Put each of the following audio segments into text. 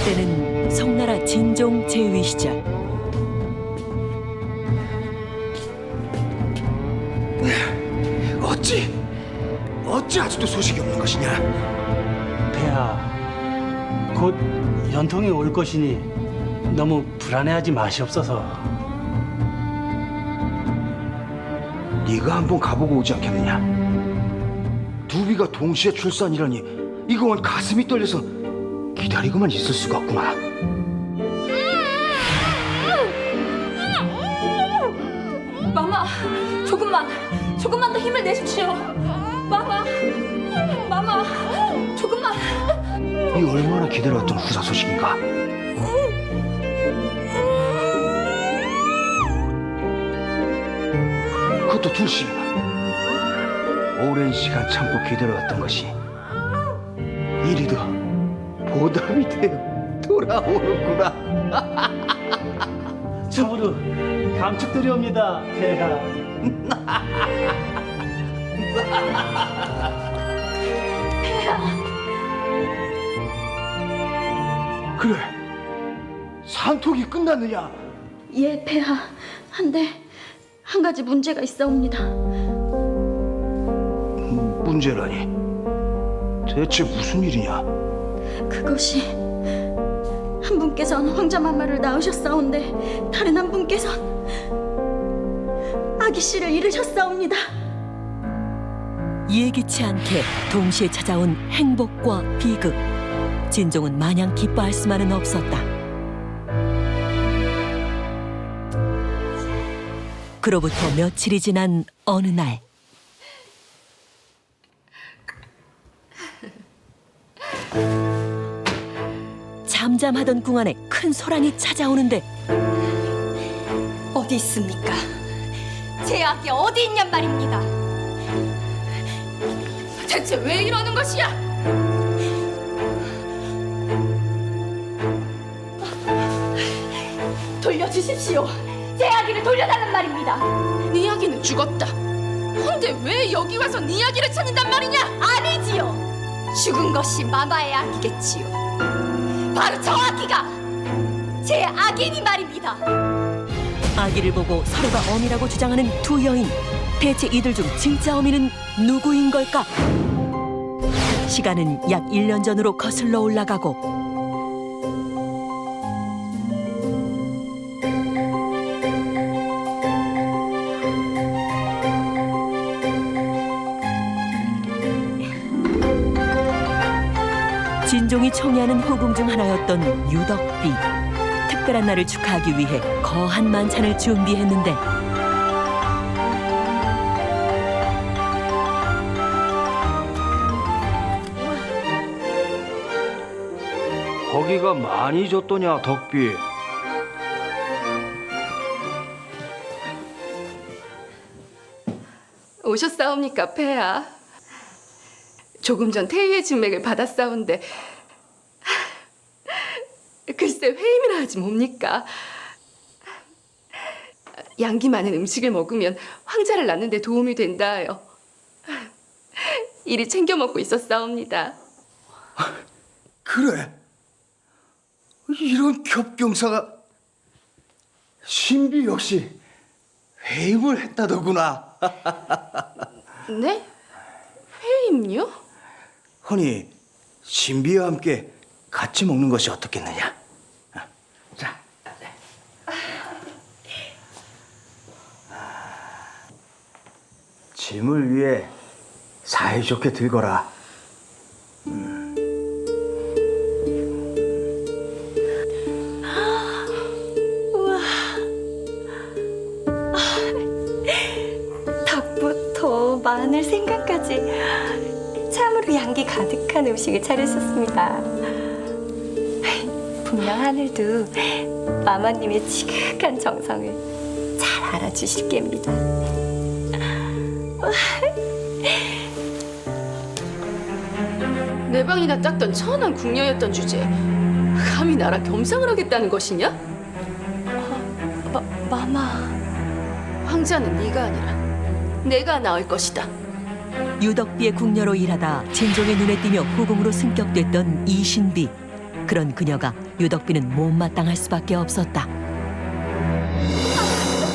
때는 송나라 진종 제위 시절. 어찌 아직도 소식이 없는 것이냐? 폐하, 곧 연통이 올 것이니 너무 불안해하지 마시옵소서. 네가 한번 가보고 오지 않겠느냐? 두비가 동시에 출산이라니 이건 가슴이 떨려서 기다리고만 있을 수가 없구나. 마마, 조금만 더 힘을 내십시오. 마마, 조금만. 이 얼마나 기다려왔던 후사 소식인가? 그것도 둘씩이나 오랜 시간 참고 기다려왔던 것이 이리도 보답이 되어 돌아오는구나. 참으로 감축드리옵니다, 폐하. 그래, 산톡이 끝났느냐? 예, 폐하. 한데 한 가지 문제가 있사옵니다. 문제라니 대체 무슨 일이냐? 그것이 한 분께선 황자만마를 낳으셨사온데 다른 한 분께선 아기 씨를 잃으셨사옵니다. 예기치 않게 동시에 찾아온 행복과 비극. 진종은 마냥 기뻐할 수만은 없었다. 그로부터 며칠이 지난 어느 날, 잠잠하던 궁 안에 큰 소란이 찾아오는데 어디 있습니까? 제 아기 어디 있냔 말입니다. 대체 왜 이러는 것이야? 돌려주십시오. 제 아기를 돌려달란 말입니다. 네 아기는 죽었다. 근데 왜 여기 와서 네 아기를 찾는단 말이냐? 아니지요. 죽은 것이 마마의 아기겠지요. 바로 저 아기가 제 아기니 말입니다. 아기를 보고 서로가 어미라고 주장하는 두 여인. 대체 이들 중 진짜 어미는 누구인 걸까? 시간은 약 1년 전으로 거슬러 올라가고 진종이 총애하는 후궁 중 하나였던 유덕비. 특별한 날을 축하하기 위해 거한 만찬을 준비했는데 거기가 많이 졌더냐, 덕비? 오셨사옵니까, 폐하? 조금 전 태희의 진맥을 받았사온데 글쎄 회임이라 하지 뭡니까? 양기 많은 음식을 먹으면 황자를 낳는 데 도움이 된다하여 이리 챙겨 먹고 있었사옵니다. 그래, 이런 겹경사가 신비 역시 회임을 했다더구나. 네? 회임요? 허니 신비와 함께 같이 먹는 것이 어떻겠느냐? 자, 짐을 위해 사이좋게 들거라. 닭부터 마늘, 생강까지 참으로 양기 가득한 음식을 차렸었습니다. 분명 하늘도 마마님의 지극한 정성을 잘 알아주실 겁니다. 내 방이나 닦던 천한 궁녀였던 주제에 감히 나라 겸상을 하겠다는 것이냐? 마마. 황자는 네가 아니라 내가 낳을 것이다. 유덕비의 궁녀로 일하다 진종의 눈에 띄며 후궁으로 승격됐던 이신비. 그런 그녀가 유덕비는 못마땅할 수밖에 없었다.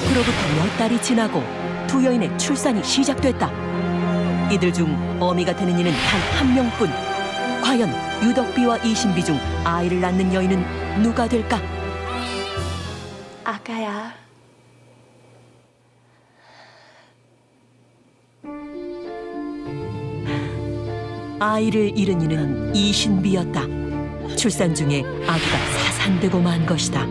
그로부터 몇 달이 지나고 두 여인의 출산이 시작됐다. 이들 중 어미가 되는 이는 단 한 명뿐. 과연 유덕비와 이신비 중 아이를 낳는 여인은 누가 될까? 아가야. 아이를 잃은 이는 이신비였다. 출산 중에 아기가 사산되고 만 것이다.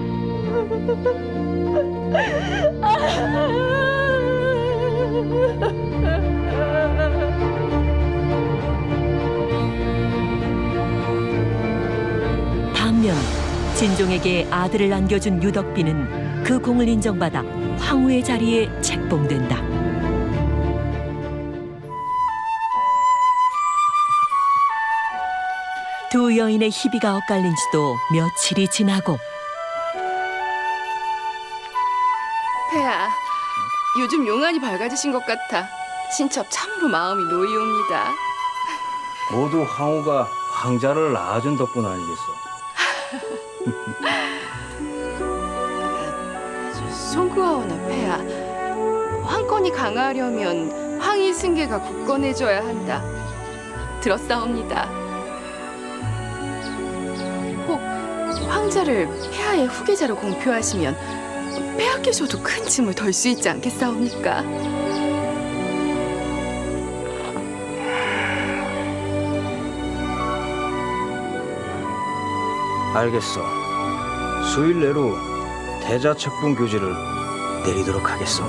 반면 진종에게 아들을 안겨준 유덕비는 그 공을 인정받아 황후의 자리에 책봉된다. 두 여인의 희비가 엇갈린 지도 며칠이 지나고 폐하, 요즘 용안이 밝아지신 것 같아. 신첩 참으로 마음이 놓이옵니다. 모두 황후가 황자를 낳아준 덕분 아니겠어. 송구하오나 폐하, 황권이 강하려면 황희 승계가 굳건해져야 한다. 들었사옵니다. 혹 황자를 폐하의 후계자로 공표하시면 폐하께서도 큰 짐을 덜 수 있지 않겠사옵니까? 알겠어. 수일 내로 대자책봉 교지를 내리도록 하겠어.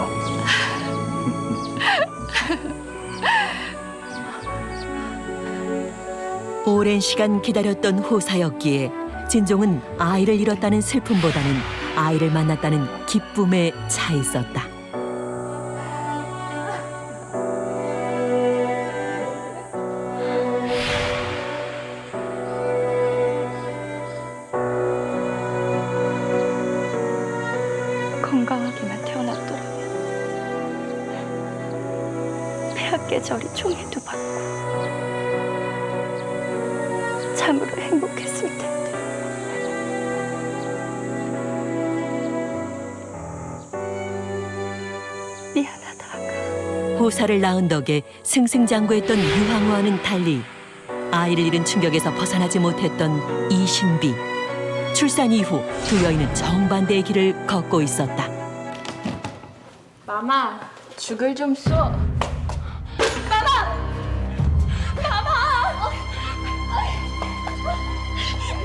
오랜 시간 기다렸던 호사였기에 진종은 아이를 잃었다는 슬픔보다는 아이를 만났다는 기쁨에 차 있었다. 건강하게만 태어났더라면 폐하께 저리 총애도 받고 참으로 행복했을 텐데. 미안하다, 아가. 호사를 낳은 덕에 승승장구했던 유황후와는 달리 아이를 잃은 충격에서 벗어나지 못했던 이신비. 출산 이후 두 여인은 정반대의 길을 걷고 있었다. 마마, 죽을 좀 써.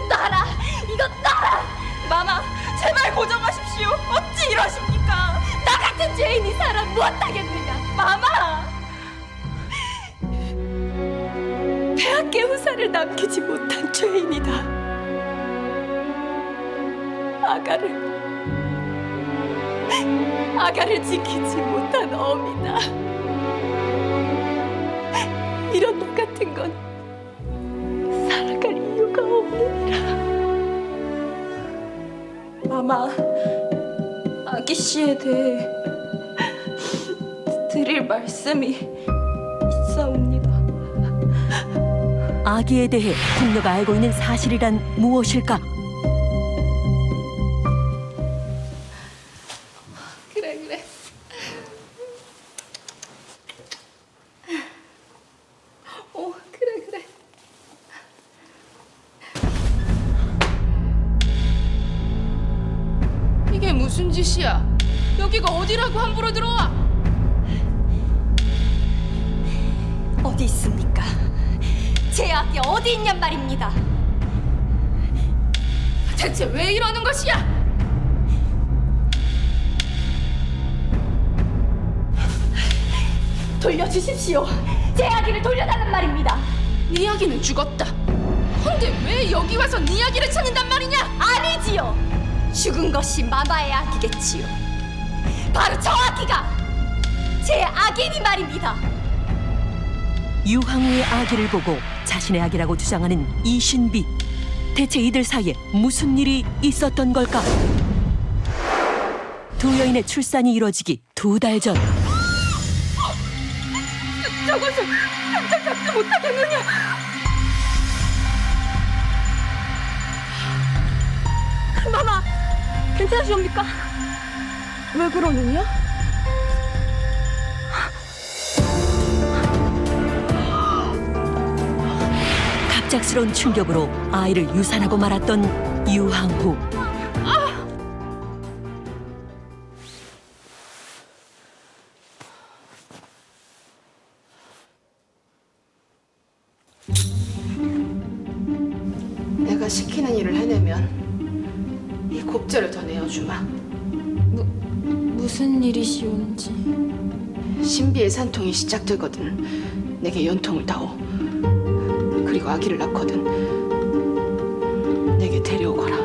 나라! 이거 나라! 마마, 제발 고정하십시오. 어찌 이러십니까? 나 같은 죄인이 살아 무엇하겠느냐? 마마! 폐하께 후사를 남기지 못한 죄인이다. 아가를 지키지 못한 어미다. 이런 나 같은 건 살아갈 이유가 없느니라. 마마, 아기 씨에 대해 드릴 말씀이 있사옵니다. 아기에 대해 궁녀가 알고 있는 사실이란 무엇일까? 그래. 그래. 이게 무슨 짓이야? 여기가 어디라고 함부로 들어와? 어디 있습니까? 제 아기 어디 있냔 말입니다. 대체 왜 이러는 것이야? 돌려주십시오. 제 아기를 돌려달란 말입니다. 네 아기는 죽었다. 근데 왜 여기 와서 네 아기를 찾는단 말이냐? 아니지요. 죽은 것이 마마의 아기겠지요. 바로 저 아기가 제 아기니 말입니다. 유황후의 아기를 보고 자신의 아기라고 주장하는 이신비. 대체 이들 사이에 무슨 일이 있었던 걸까? 두 여인의 출산이 이뤄지기 2달 전. 저것을 당장 잡지 못하겠느냐? 마마, 괜찮으십니까? 왜 그러느냐? 갑작스러운 충격으로 아이를 유산하고 말았던 유항후. 내가 시키는 일을 해내면 이 곱절을 더 내어주마. 무슨 일이시온지. 신비의 산통이 시작되거든 내게 연통을 다오. 그리고 아기를 낳거든 내게 데려오거라.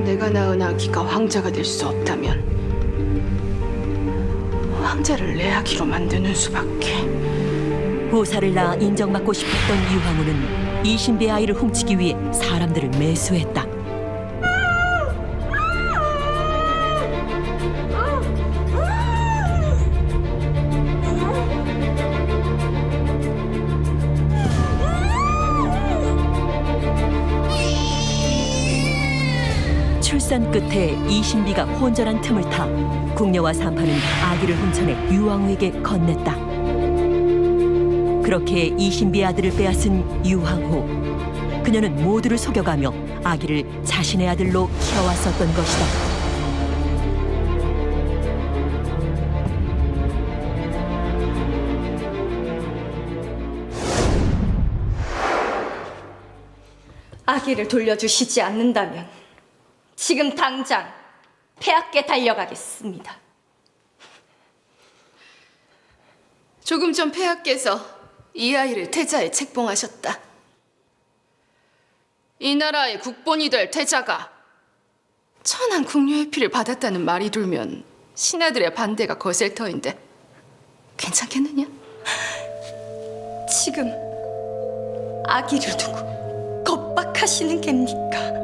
내가 낳은 아기가 황자가 될 수 없다면 황자를 내 아기로 만드는 수밖에. 호사를 낳아 인정받고 싶었던 유황후는 이신비의 아이를 훔치기 위해 사람들을 매수했다. 출산 끝에 이신비가 혼전한 틈을 타 궁녀와 산파는 아기를 훔쳐내 유황후에게 건넸다. 그렇게 이신비의 아들을 빼앗은 유황후. 그녀는 모두를 속여가며 아기를 자신의 아들로 키워왔었던 것이다. 아기를 돌려주시지 않는다면 지금 당장 폐하께 달려가겠습니다. 조금 전 폐하께서 이 아이를 태자에 책봉하셨다. 이 나라의 국본이 될 태자가 천한 궁녀의 피를 받았다는 말이 돌면 신하들의 반대가 거셀 터인데 괜찮겠느냐? 지금 아기를 두고 겁박하시는 겝니까?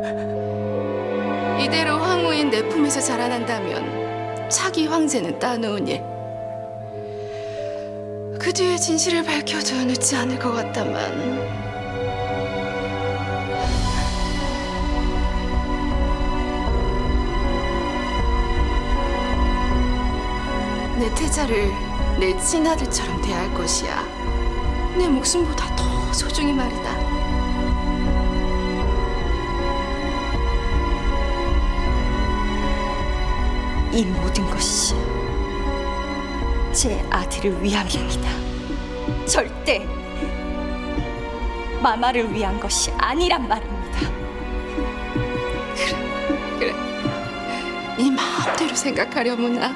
이대로 황후인 내 품에서 자라난다면 차기 황제는 따놓은 일. 그 뒤에 진실을 밝혀도 늦지 않을 것 같다만. 내 태자를 내 친아들처럼 대할 것이야. 내 목숨보다 더 소중히 말이다. 이 모든 것이 제 아들을 위함입니다. 절대 마마를 위한 것이 아니란 말입니다. 그래. 네 마음대로 생각하려무나.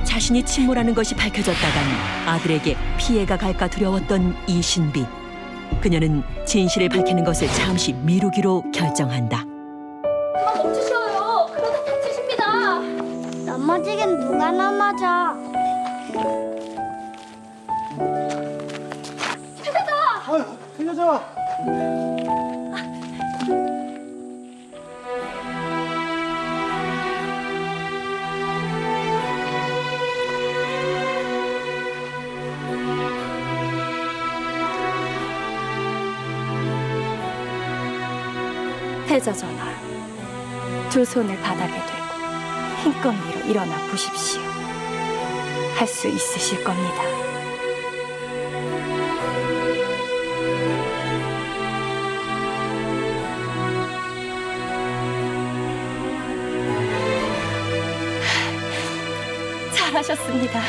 자신이 침몰하는 것이 밝혀졌다간 아들에게 피해가 갈까 두려웠던 이신비. 그녀는 진실을 밝히는 것을 잠시 미루기로 결정한다. 멈추셔요. 그러다 다치십니다. 넘어지긴 누가 넘어져? 살려줘. 태자 전하, 두 손을 바닥에 대고 힘껏 위로 일어나 보십시오. 할 수 있으실 겁니다. 잘하셨습니다.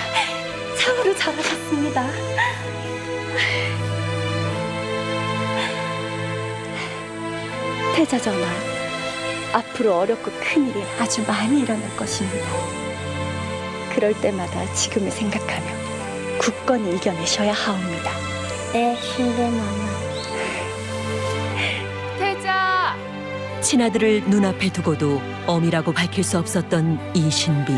참으로 잘하셨습니다. 태자 전하, 앞으로 어렵고 큰일이 아주 많이 일어날 것입니다. 그럴 때마다 지금을 생각하며 굳건히 이겨내셔야 하옵니다. 네, 신비마마. 태자! 친아들을 눈앞에 두고도 어미라고 밝힐 수 없었던 이신비.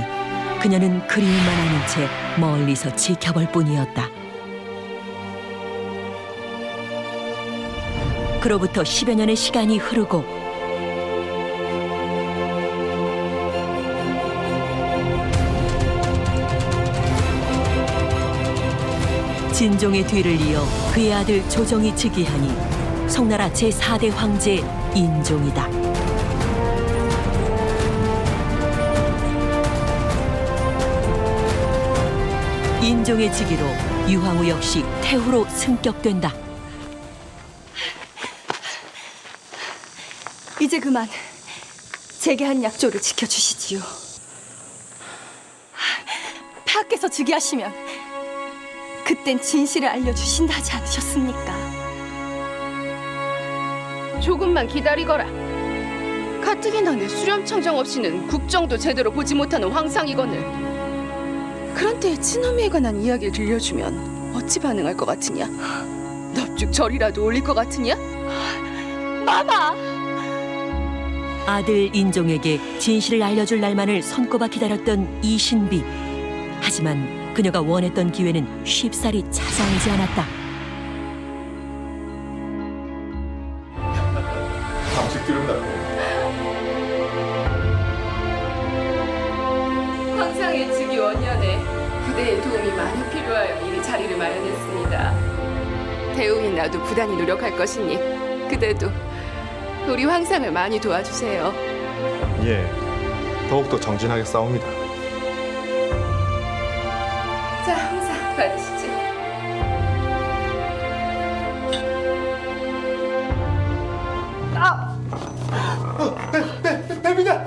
그녀는 그리움만 아는 채 멀리서 지켜볼 뿐이었다. 그로부터 10여 년의 시간이 흐르고 진종의 뒤를 이어 그의 아들 조정이 즉위하니 송나라 제4대 황제 인종이다. 인종의 즉위로 유황후 역시 태후로 승격된다. 이제 그만 제게 한 약조를 지켜주시지요. 폐하께서 즉위하시면 그땐 진실을 알려주신다 하지 않으셨습니까? 조금만 기다리거라. 가뜩이나 내 수렴청정 없이는 국정도 제대로 보지 못하는 황상이거늘. 그런 때에 친어미에 관한 이야기를 들려주면 어찌 반응할 것 같으냐? 넙죽 절이라도 올릴 것 같으냐? 마마! 아들 인종에게 진실을 알려줄 날만을 손꼽아 기다렸던 이신비. 하지만 그녀가 원했던 기회는 쉽사리 찾아오지 않았다. 황상의 즉위 원년에 부대의 도움이 많이 필요하여 이리 자리를 마련했습니다. 대우인 나도 부단히 노력할 것이니 그대도 우리 황상을 많이 도와주세요. 예, 더욱더 정진하게 싸웁니다. 자, 황상 받으시지. 배비다!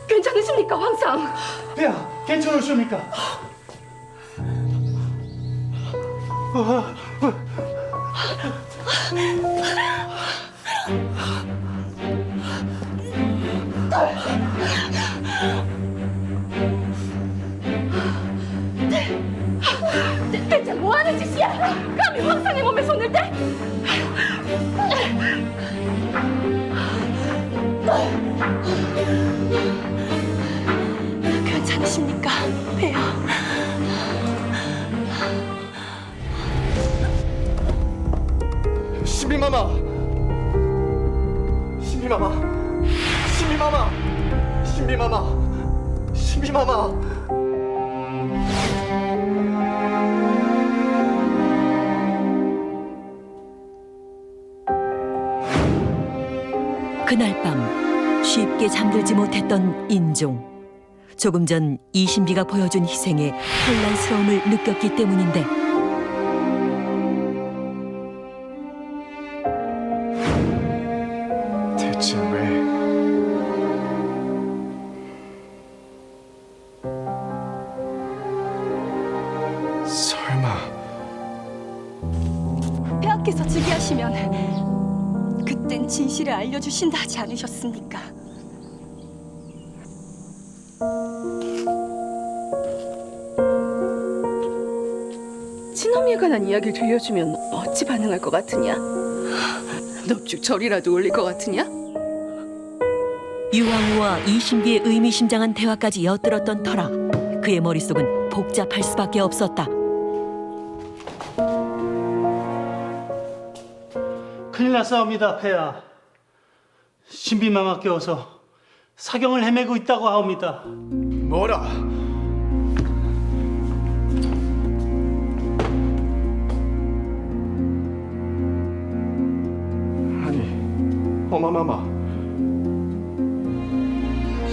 괜찮으십니까, 황상? 폐하, 괜찮으십니까? 대체 뭐하는 짓이야? 감히 황상의 몸에 손을 대? 괜찮으십니까, 폐하? 신비마마! 신비마마! 신비마마! 신비마마! 신비마마! 그날 밤 쉽게 잠들지 못했던 인종. 조금 전 이신비가 보여준 희생에 혼란스러움을 느꼈기 때문인데 대체 왜? 설마 폐하께서 즉위하시면 그땐 진실을 알려주신다 하지 않으셨습니까? 친어미에 관한 이야기를 들려주면 어찌 반응할 것 같으냐? 넙죽 절이라도 올릴 것 같으냐? 유황후와 이신비의 의미심장한 대화까지 엿들었던 터라 그의 머릿속은 복잡할 수밖에 없었다. 큰일 났사옵니다, 폐하. 신비마마 껴서 사경을 헤매고 있다고 하옵니다. 뭐라? 아니, 어마마마.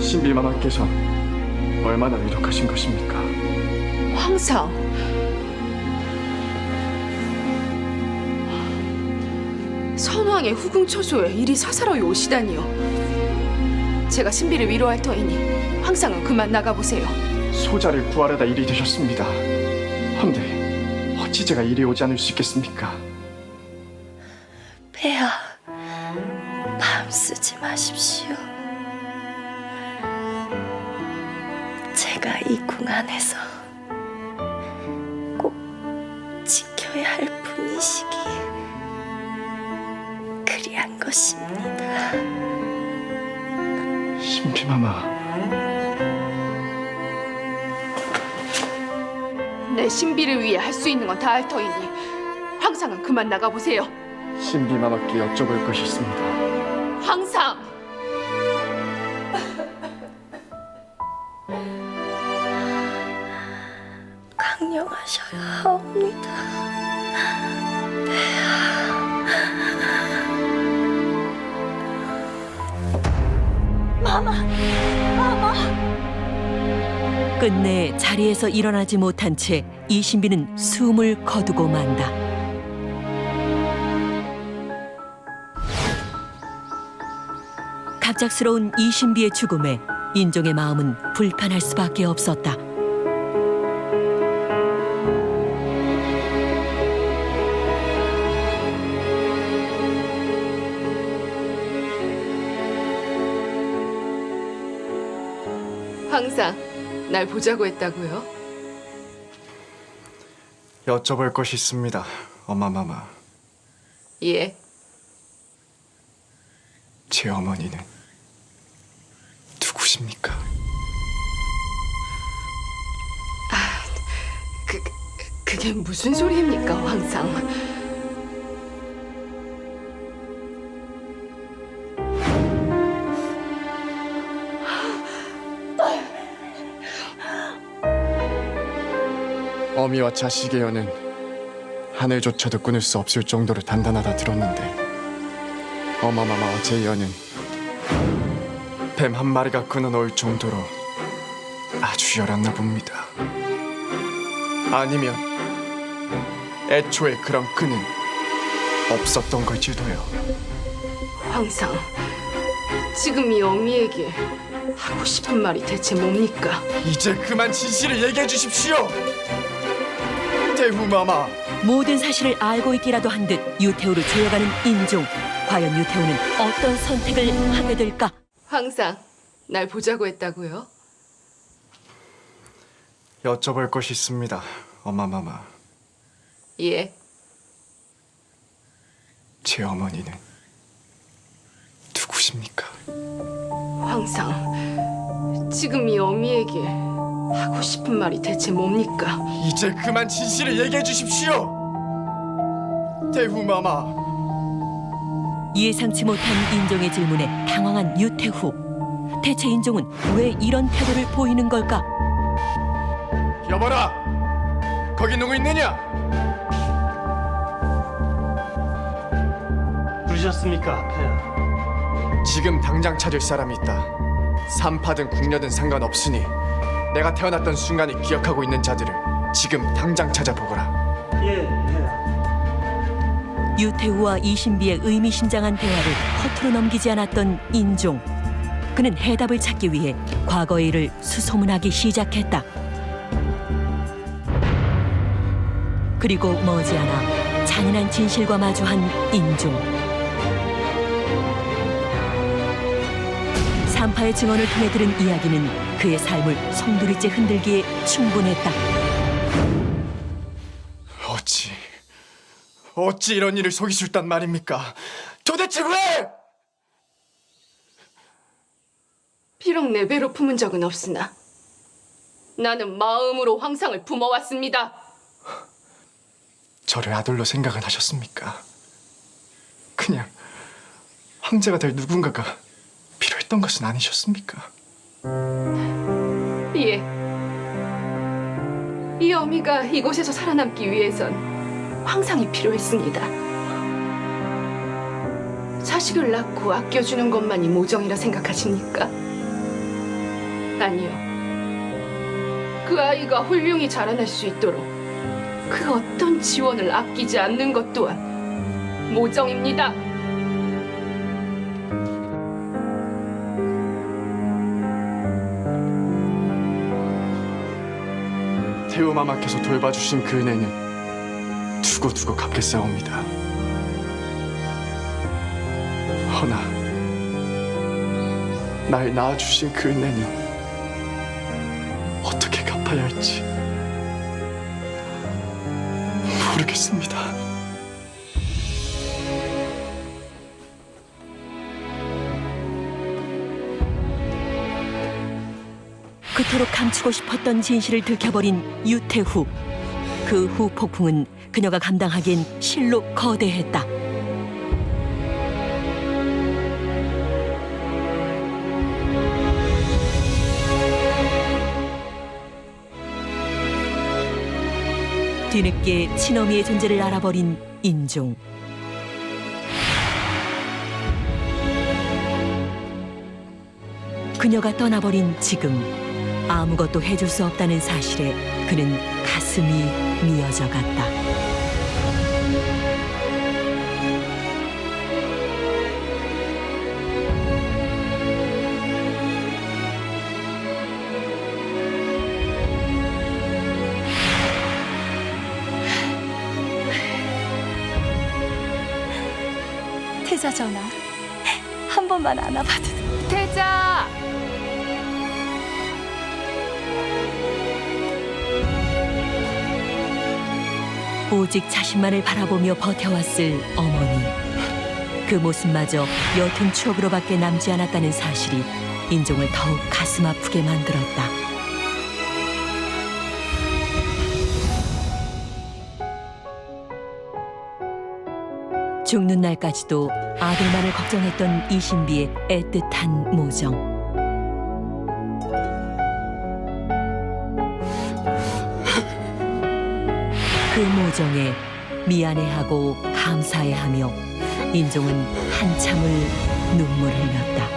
신비마마께서 얼마나 위력하신 것입니까? 황상. 선왕의 후궁처소에 이리 사사로이 오시다니요. 제가 신비를 위로할 터이니 황상은 그만 나가보세요. 소자를 구하려다 일이 되셨습니다. 헌데 어찌 제가 이리 오지 않을 수 있겠습니까? 폐하, 마음 쓰지 마십시오. 제가 이 궁 안에서 꼭 지켜야 할 분이시기에 그리한 것입니다. 신비마마. 내 신비를 위해 할 수 있는 건 다 할 터이니 황상은 그만 나가보세요. 신비마마께 여쭤볼 것이 있습니다. 황상! 강령하셔야 하옵니다. 끝내 자리에서 일어나지 못한 채 이신비는 숨을 거두고 만다. 갑작스러운 이신비의 죽음에 인종의 마음은 불편할 수밖에 없었다. 항상 날 보자고 했다고요? 여쭤볼 것이 있습니다, 엄마마마. 예. 제 어머니는 누구십니까? 그게 무슨 소리입니까, 황상? 어미와 자식의 연은 하늘조차도 끊을 수 없을 정도로 단단하다 들었는데 어마마마와 제 연은 뱀 한 마리가 끊어놓을 정도로 아주 열었나 봅니다. 아니면 애초에 그런 끈은 없었던 걸지도요. 황상, 지금 이 어미에게 하고 싶은 말이 대체 뭡니까? 이제 그만 진실을 얘기해 주십시오. 대후마마. 모든 사실을 알고 있기라도 한 듯 유태우를 조여가는 인종. 과연 유태우는 어떤 선택을 하게 될까? 황상, 날 보자고 했다고요? 여쭤볼 것이 있습니다, 엄마마마. 예. 제 어머니는 누구십니까? 황상, 지금 이 어미에게 하고 싶은 말이 대체 뭡니까? 이제 그만 진실을 얘기해 주십시오. 대후마마. 예상치 못한 인종의 질문에 당황한 유태후. 대체 인종은 왜 이런 태도를 보이는 걸까? 여보라, 거기 누구 있느냐? 부르셨습니까, 폐하? 지금 당장 찾을 사람이 있다. 산파든 궁녀든 상관없으니 내가 태어났던 순간을 기억하고 있는 자들을 지금 당장 찾아보거라. 예, 폐하. 유태우와 이신비의 의미심장한 대화를 허투루 넘기지 않았던 인종. 그는 해답을 찾기 위해 과거의 일을 수소문하기 시작했다. 그리고 머지않아 잔인한 진실과 마주한 인종. 산파의 증언을 통해 들은 이야기는 그의 삶을 송두리째 흔들기에 충분했다. 어찌 이런 일을 속이셨단 말입니까? 도대체 왜? 비록 내 배로 품은 적은 없으나 나는 마음으로 황상을 품어왔습니다. 저를 아들로 생각은 하셨습니까? 그냥 황제가 될 누군가가 필요했던 것은 아니셨습니까? 예. 이 어미가 이곳에서 살아남기 위해선 황상이 필요했습니다. 자식을 낳고 아껴주는 것만이 모정이라 생각하십니까? 아니요. 그 아이가 훌륭히 자라날 수 있도록 그 어떤 지원을 아끼지 않는 것 또한 모정입니다. 태우마마께서 돌봐주신 그 은혜는 두고두고 갚겠사옵니다. 허나 날 낳아주신 그 은혜는 어떻게 갚아야 할지 모르겠습니다. 그토록 감추고 싶었던 진실을 들켜버린 유태후. 그 후 폭풍은 그녀가 감당하기엔 실로 거대했다. 뒤늦게 친어미의 존재를 알아버린 인종. 그녀가 떠나버린 지금 아무것도 해줄 수 없다는 사실에 그는 가슴이 미어져 갔다. 태자 전하, 한 번만 안아봐도 돼. 태자! 오직 자신만을 바라보며 버텨왔을 어머니. 그 모습마저 옅은 추억으로밖에 남지 않았다는 사실이 인종을 더욱 가슴 아프게 만들었다. 죽는 날까지도 아들만을 걱정했던 이신비의 애틋한 모정. 그 모정에 미안해하고 감사해하며 인종은 한참을 눈물을 흘렸다.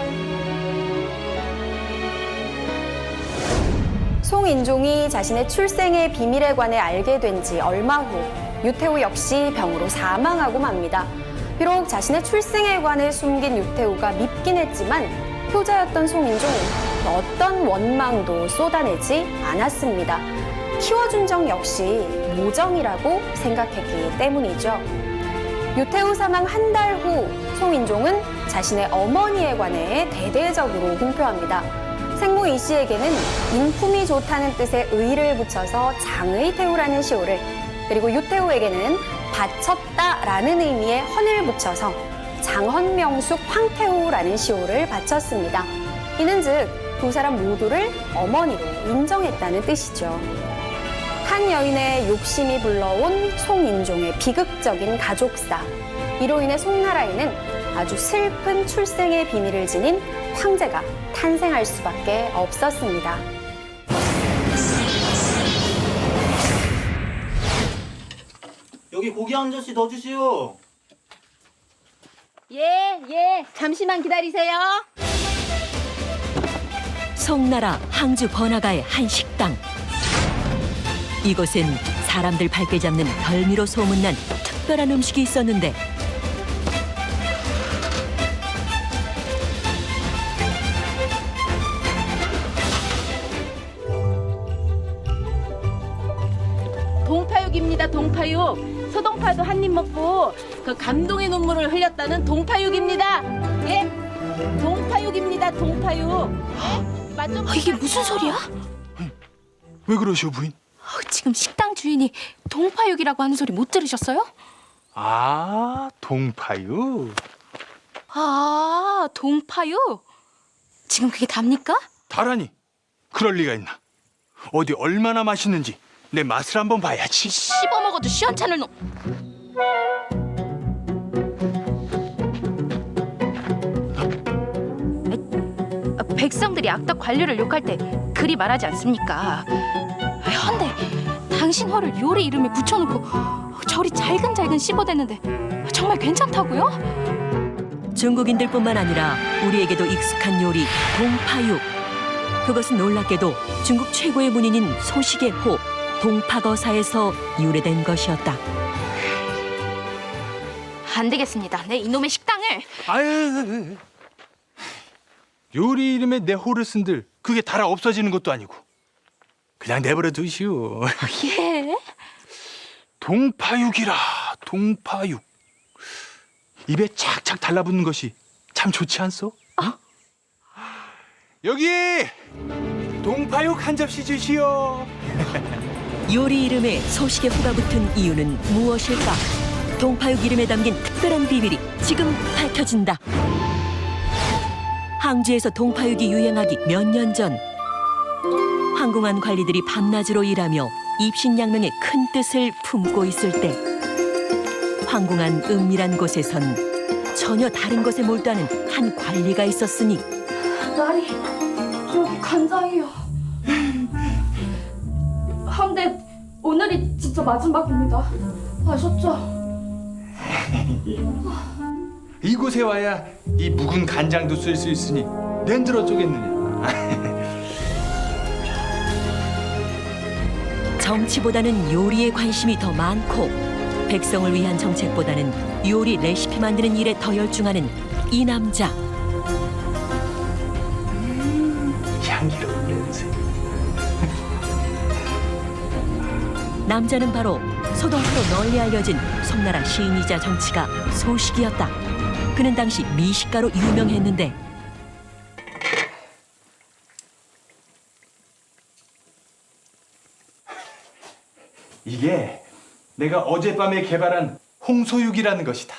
송인종이 자신의 출생의 비밀에 관해 알게 된 지 얼마 후 유태우 역시 병으로 사망하고 맙니다. 비록 자신의 출생에 관해 숨긴 유태우가 밉긴 했지만 효자였던 송인종은 어떤 원망도 쏟아내지 않았습니다. 키워준 정 역시 모정이라고 생각했기 때문이죠. 유태우 사망 한 달 후 송인종은 자신의 어머니에 관해 대대적으로 공표합니다. 생모 이 씨에게는 인품이 좋다는 뜻의 의를 붙여서 장의태우라는 시호를, 그리고 유태우에게는 바쳤다라는 의미의 헌을 붙여서 장헌명숙 황태우라는 시호를 바쳤습니다. 이는 즉 두 사람 모두를 어머니로 인정했다는 뜻이죠. 한 여인의 욕심이 불러온 송인종의 비극적인 가족사. 이로 인해 송나라에는 아주 슬픈 출생의 비밀을 지닌 황제가 탄생할 수밖에 없었습니다. 여기 고기 한 접시 더 주시오. 예, 잠시만 기다리세요. 송나라 항주 번화가의 한 식당. 이곳엔 사람들 발길 잡는 별미로 소문난 특별한 음식이 있었는데 동파육입니다, 동파육. 소동파도 한 입 먹고 그 감동의 눈물을 흘렸다는 동파육입니다. 예? 동파육입니다, 동파육. 예? 맛 좀. 이게 무슨 소리야? 왜 그러시오, 부인? 지금 식당 주인이 동파육이라고 하는 소리 못 들으셨어요? 아, 동파육. 아, 동파육? 지금 그게 답니까? 다라니, 그럴 리가 있나? 어디 얼마나 맛있는지 내 맛을 한번 봐야지. 씹어먹어도 시원찮을 놈. 백성들이 악덕 관료를 욕할 때 그리 말하지 않습니까? 헌데 당신 허를 요리 이름에 붙여놓고 저리 잘근잘근 씹어댔는데 정말 괜찮다고요? 중국인들뿐만 아니라 우리에게도 익숙한 요리 동파육. 그것은 놀랍게도 중국 최고의 문인인 소식의 호 동파거사에서 유래된 것이었다. 안 되겠습니다. 내 이놈의 식당을. 아유, 요리 이름에 내 호를 쓴들 그게 달아 없어지는 것도 아니고 그냥 내버려 두시오. 예? 동파육이라, 동파육. 입에 착착 달라붙는 것이 참 좋지 않소? 응? 여기 동파육 한 접시 주시오. 요리 이름에 소식의 호가 붙은 이유는 무엇일까? 동파육 이름에 담긴 특별한 비밀이 지금 밝혀진다. 항주에서 동파육이 유행하기 몇 년 전, 황궁한 관리들이 밤낮으로 일하며 입신양명의 큰 뜻을 품고 있을 때 황궁한 은밀한 곳에선 전혀 다른 것에 몰두하는 한 관리가 있었으니 나리, 여기 간장이요. 헌데 오늘이 진짜 마지막입니다. 아셨죠? 이곳에 와야 이 묵은 간장도 쓸 수 있으니 낸들 어쩌겠느냐. 정치보다는 요리에 관심이 더 많고 백성을 위한 정책보다는 요리 레시피 만드는 일에 더 열중하는 이 남자. 향기로운 냄새. 남자는 바로 소동파로 널리 알려진 송나라 시인이자 정치가 소식이었다. 그는 당시 미식가로 유명했는데 이게 내가 어젯밤에 개발한 홍소육이라는 것이다.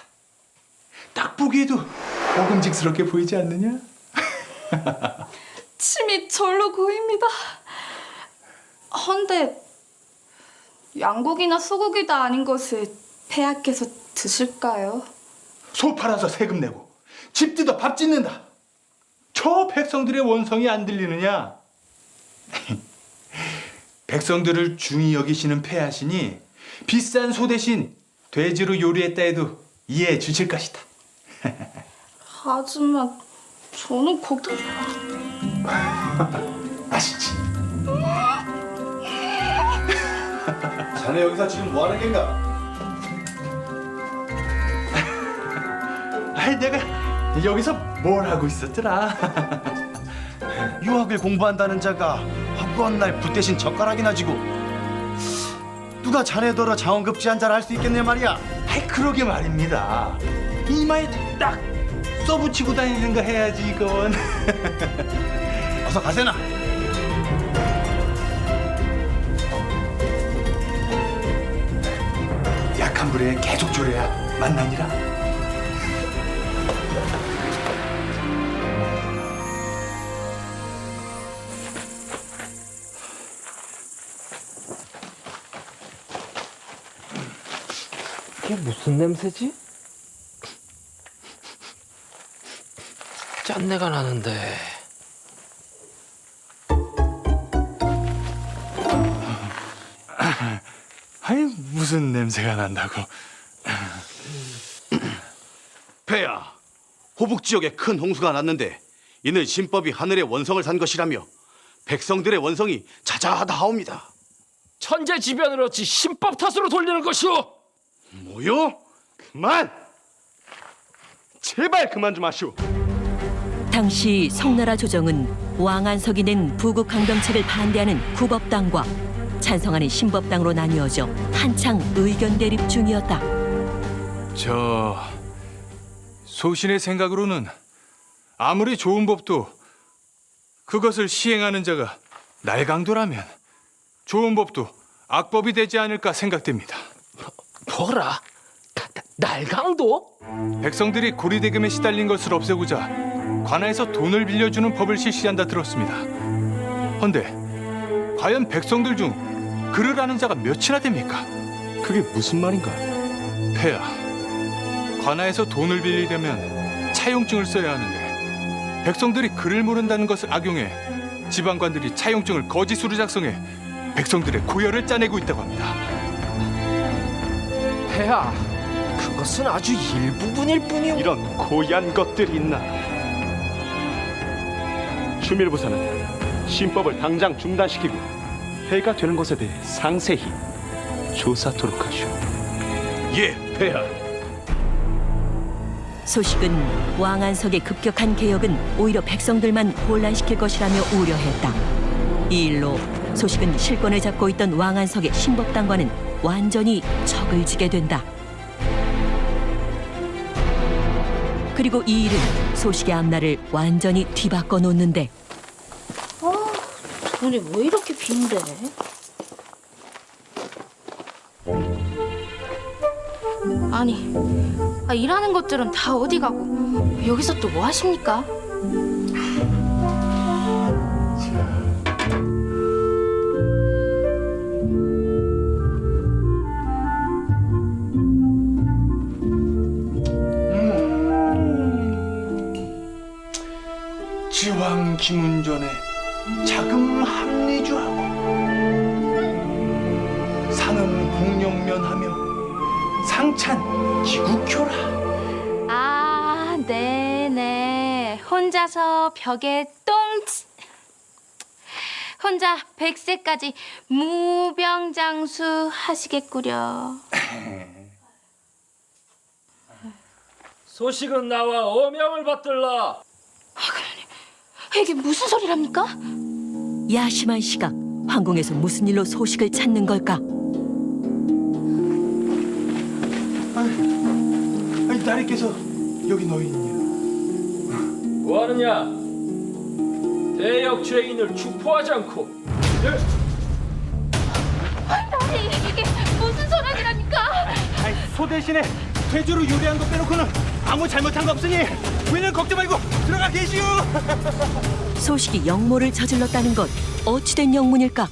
딱 보기에도 먹음직스럽게 보이지 않느냐? 침이 절로 고입니다. 헌데 양고기나 소고기도 아닌 것을 폐하께서 드실까요? 소 팔아서 세금 내고 집 뜯어 밥 짓는다. 저 백성들의 원성이 안 들리느냐? 백성들을 중히 여기시는 폐하시니 비싼 소 대신 돼지로 요리했다 해도 이해해 주실 것이다. 하지만 저는 걱정... 맛있지? 자네 여기서 지금 뭐 하는 겐가? 아이, 내가 여기서 뭘 하고 있었더라? 유학을 공부한다는 자가 학원 날 붓대신 젓가락이나 쥐고 누가 자네더러 장원급제 한잔 할 수 있겠냐 말이야. 아이, 그러게 말입니다. 이마에 딱 써붙이고 다니는 거 해야지 이건. 어서 가세나. 약한 불에 계속 졸여야 만나니라. 이게 무슨 냄새지? 짠내가 나는데. 아니, 무슨 냄새가 난다고. 폐하, 호북 지역에 큰 홍수가 났는데 이는 신법이 하늘의 원성을 산 것이라며 백성들의 원성이 자자하다 하옵니다. 천재지변을 어찌 신법 탓으로 돌리는 것이오? 뭐요? 그만! 제발 그만 좀 하시오. 당시 송나라 조정은 왕안석이 낸 부국 강병책을 반대하는 구법당과 찬성하는 신법당으로 나뉘어져 한창 의견 대립 중이었다. 저 소신의 생각으로는 아무리 좋은 법도 그것을 시행하는 자가 날강도라면 좋은 법도 악법이 되지 않을까 생각됩니다. 뭐라? 날강도? 백성들이 고리대금에 시달린 것을 없애고자 관아에서 돈을 빌려주는 법을 실시한다 들었습니다. 헌데 과연 백성들 중 글을 아는 자가 몇이나 됩니까? 그게 무슨 말인가? 폐하, 관아에서 돈을 빌리려면 차용증을 써야 하는데 백성들이 글을 모른다는 것을 악용해 지방관들이 차용증을 거짓으로 작성해 백성들의 고열을 짜내고 있다고 합니다. 폐하, 그것은 아주 일부분일 뿐이오. 이런 고얀 것들이 있나? 주밀부사는 신법을 당장 중단시키고 해가 되는 것에 대해 상세히 조사토록 하시오. 예, 폐하. 소식은 왕안석의 급격한 개혁은 오히려 백성들만 혼란시킬 것이라며 우려했다. 이 일로 소식은 실권을 잡고 있던 왕안석의 신법당과는 완전히 척을 지게 된다. 그리고 이 일은 소식의 앞날을 완전히 뒤바꿔 놓는데 돈이 왜 이렇게 빈데? 아니, 일하는 것들은 다 어디 가고 여기서 또 뭐 하십니까? 지왕 김운전에 자금 합리주하고 상남 공룡면하며 상찬 기국효라. 아, 네네. 혼자서 벽에 혼자 100세까지 무병장수 하시겠구려. 소식은 나와 어명을 받들라. 이게 무슨 소리랍니까? 야심한 시각, 황궁에서 무슨 일로 소식을 찾는 걸까? 아니 나리께서 여기 노인이냐? 뭐하느냐? 대역 죄인을 축포하지 않고. 나리, 이게 무슨 소란이랍니까? 소 대신에 퇴주로 유리한 것 빼놓고는 아무 잘못한 거 없으니 부인은 걱정 말고 들어가 계시오. 소식이 역모를 저질렀다는 것, 어찌된 영문일까?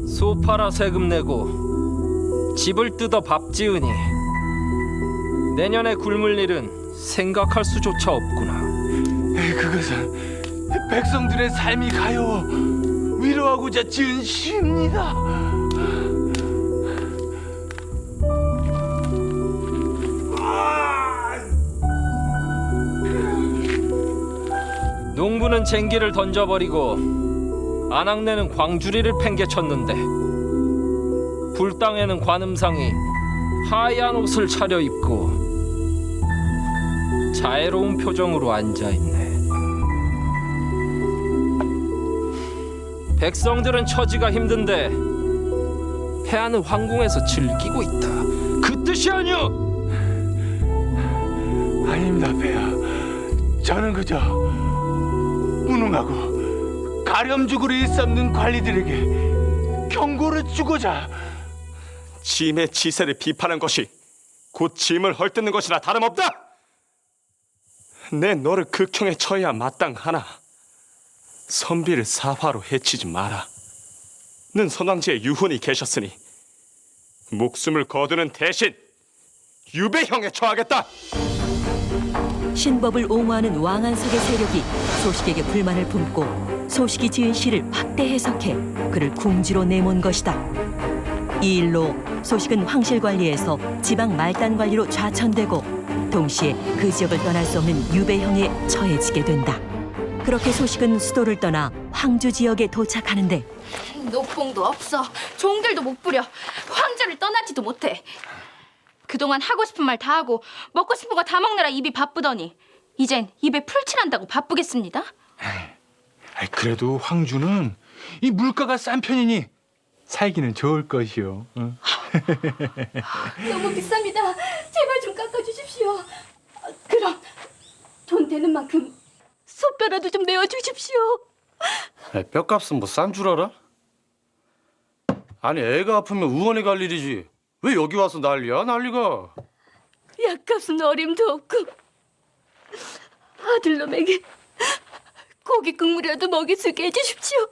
소 팔아 세금 내고 집을 뜯어 밥 지으니 내년에 굶을 일은 생각할 수조차 없구나. 그것은 백성들의 삶이 가여워 위로하고자 지은 시입니다. 농부는 쟁기를 던져버리고 안악내는 광주리를 팽개쳤는데 불당에는 관음상이 하얀 옷을 차려입고 자애로운 표정으로 앉아있네. 백성들은 처지가 힘든데 폐하는 황궁에서 즐기고 있다. 그 뜻이 아니오. 아닙니다, 폐하. 저는 그저 무능하고 가렴죽으로 일삼는 관리들에게 경고를 주고자 짐의 치세를 비판한 것이 곧 짐을 헐뜯는 것이나 다름없다. 내 너를 극형에 처해야 마땅하나 선비를 사화로 해치지 마라. 는 선왕제의 유훈이 계셨으니 목숨을 거두는 대신 유배형에 처하겠다. 신법을 옹호하는 왕안석의 세력이 소식에게 불만을 품고 소식이 지은 시를 확대 해석해 그를 궁지로 내몬 것이다. 이 일로 소식은 황실관리에서 지방 말단관리로 좌천되고 동시에 그 지역을 떠날 수 없는 유배형에 처해지게 된다. 그렇게 소식은 수도를 떠나 황주 지역에 도착하는데 노봉도 없어. 종들도 못 부려. 황자를 떠나지도 못해. 그동안 하고 싶은 말 다 하고 먹고 싶은 거 다 먹느라 입이 바쁘더니 이젠 입에 풀칠한다고 바쁘겠습니다. 그래도 황주는 이 물가가 싼 편이니 살기는 좋을 것이오. 응? 너무 비쌉니다. 제발 좀 깎아주십시오. 그럼 돈 되는 만큼 소뼈라도 좀 내어주십시오. 뼈값은 뭐 싼 줄 알아? 아니 애가 아프면 의원에 갈 일이지 왜 여기 와서 난리야 난리가. 약값은 어림도 없고 아들놈에게 고기 국물이라도 먹일 수 있게 해주십시오.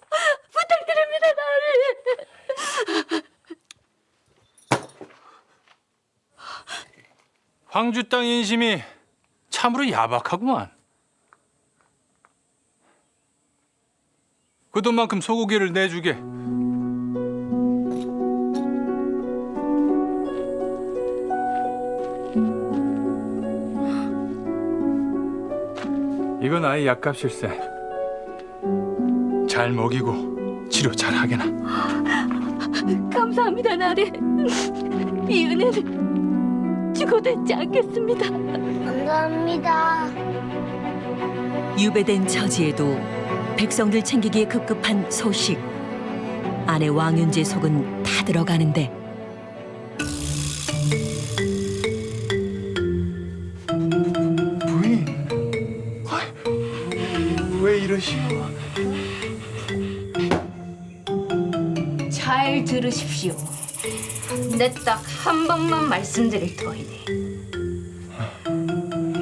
부탁드립니다, 나를. 황주 땅 인심이 참으로 야박하구만. 그 돈만큼 소고기를 내주게. 이건 아이 약값일세. 잘 먹이고 치료 잘 하게나. 감사합니다, 나리. 이 은혜는 죽어도 잊지 않겠습니다. 감사합니다. 유배된 처지에도 백성들 챙기기에 급급한 소식. 아내 왕윤지의 속은 다 들어가는데 부인, 왜 이러시오? 잘 들으십시오. 내 딱 한 번만 말씀드릴 터이니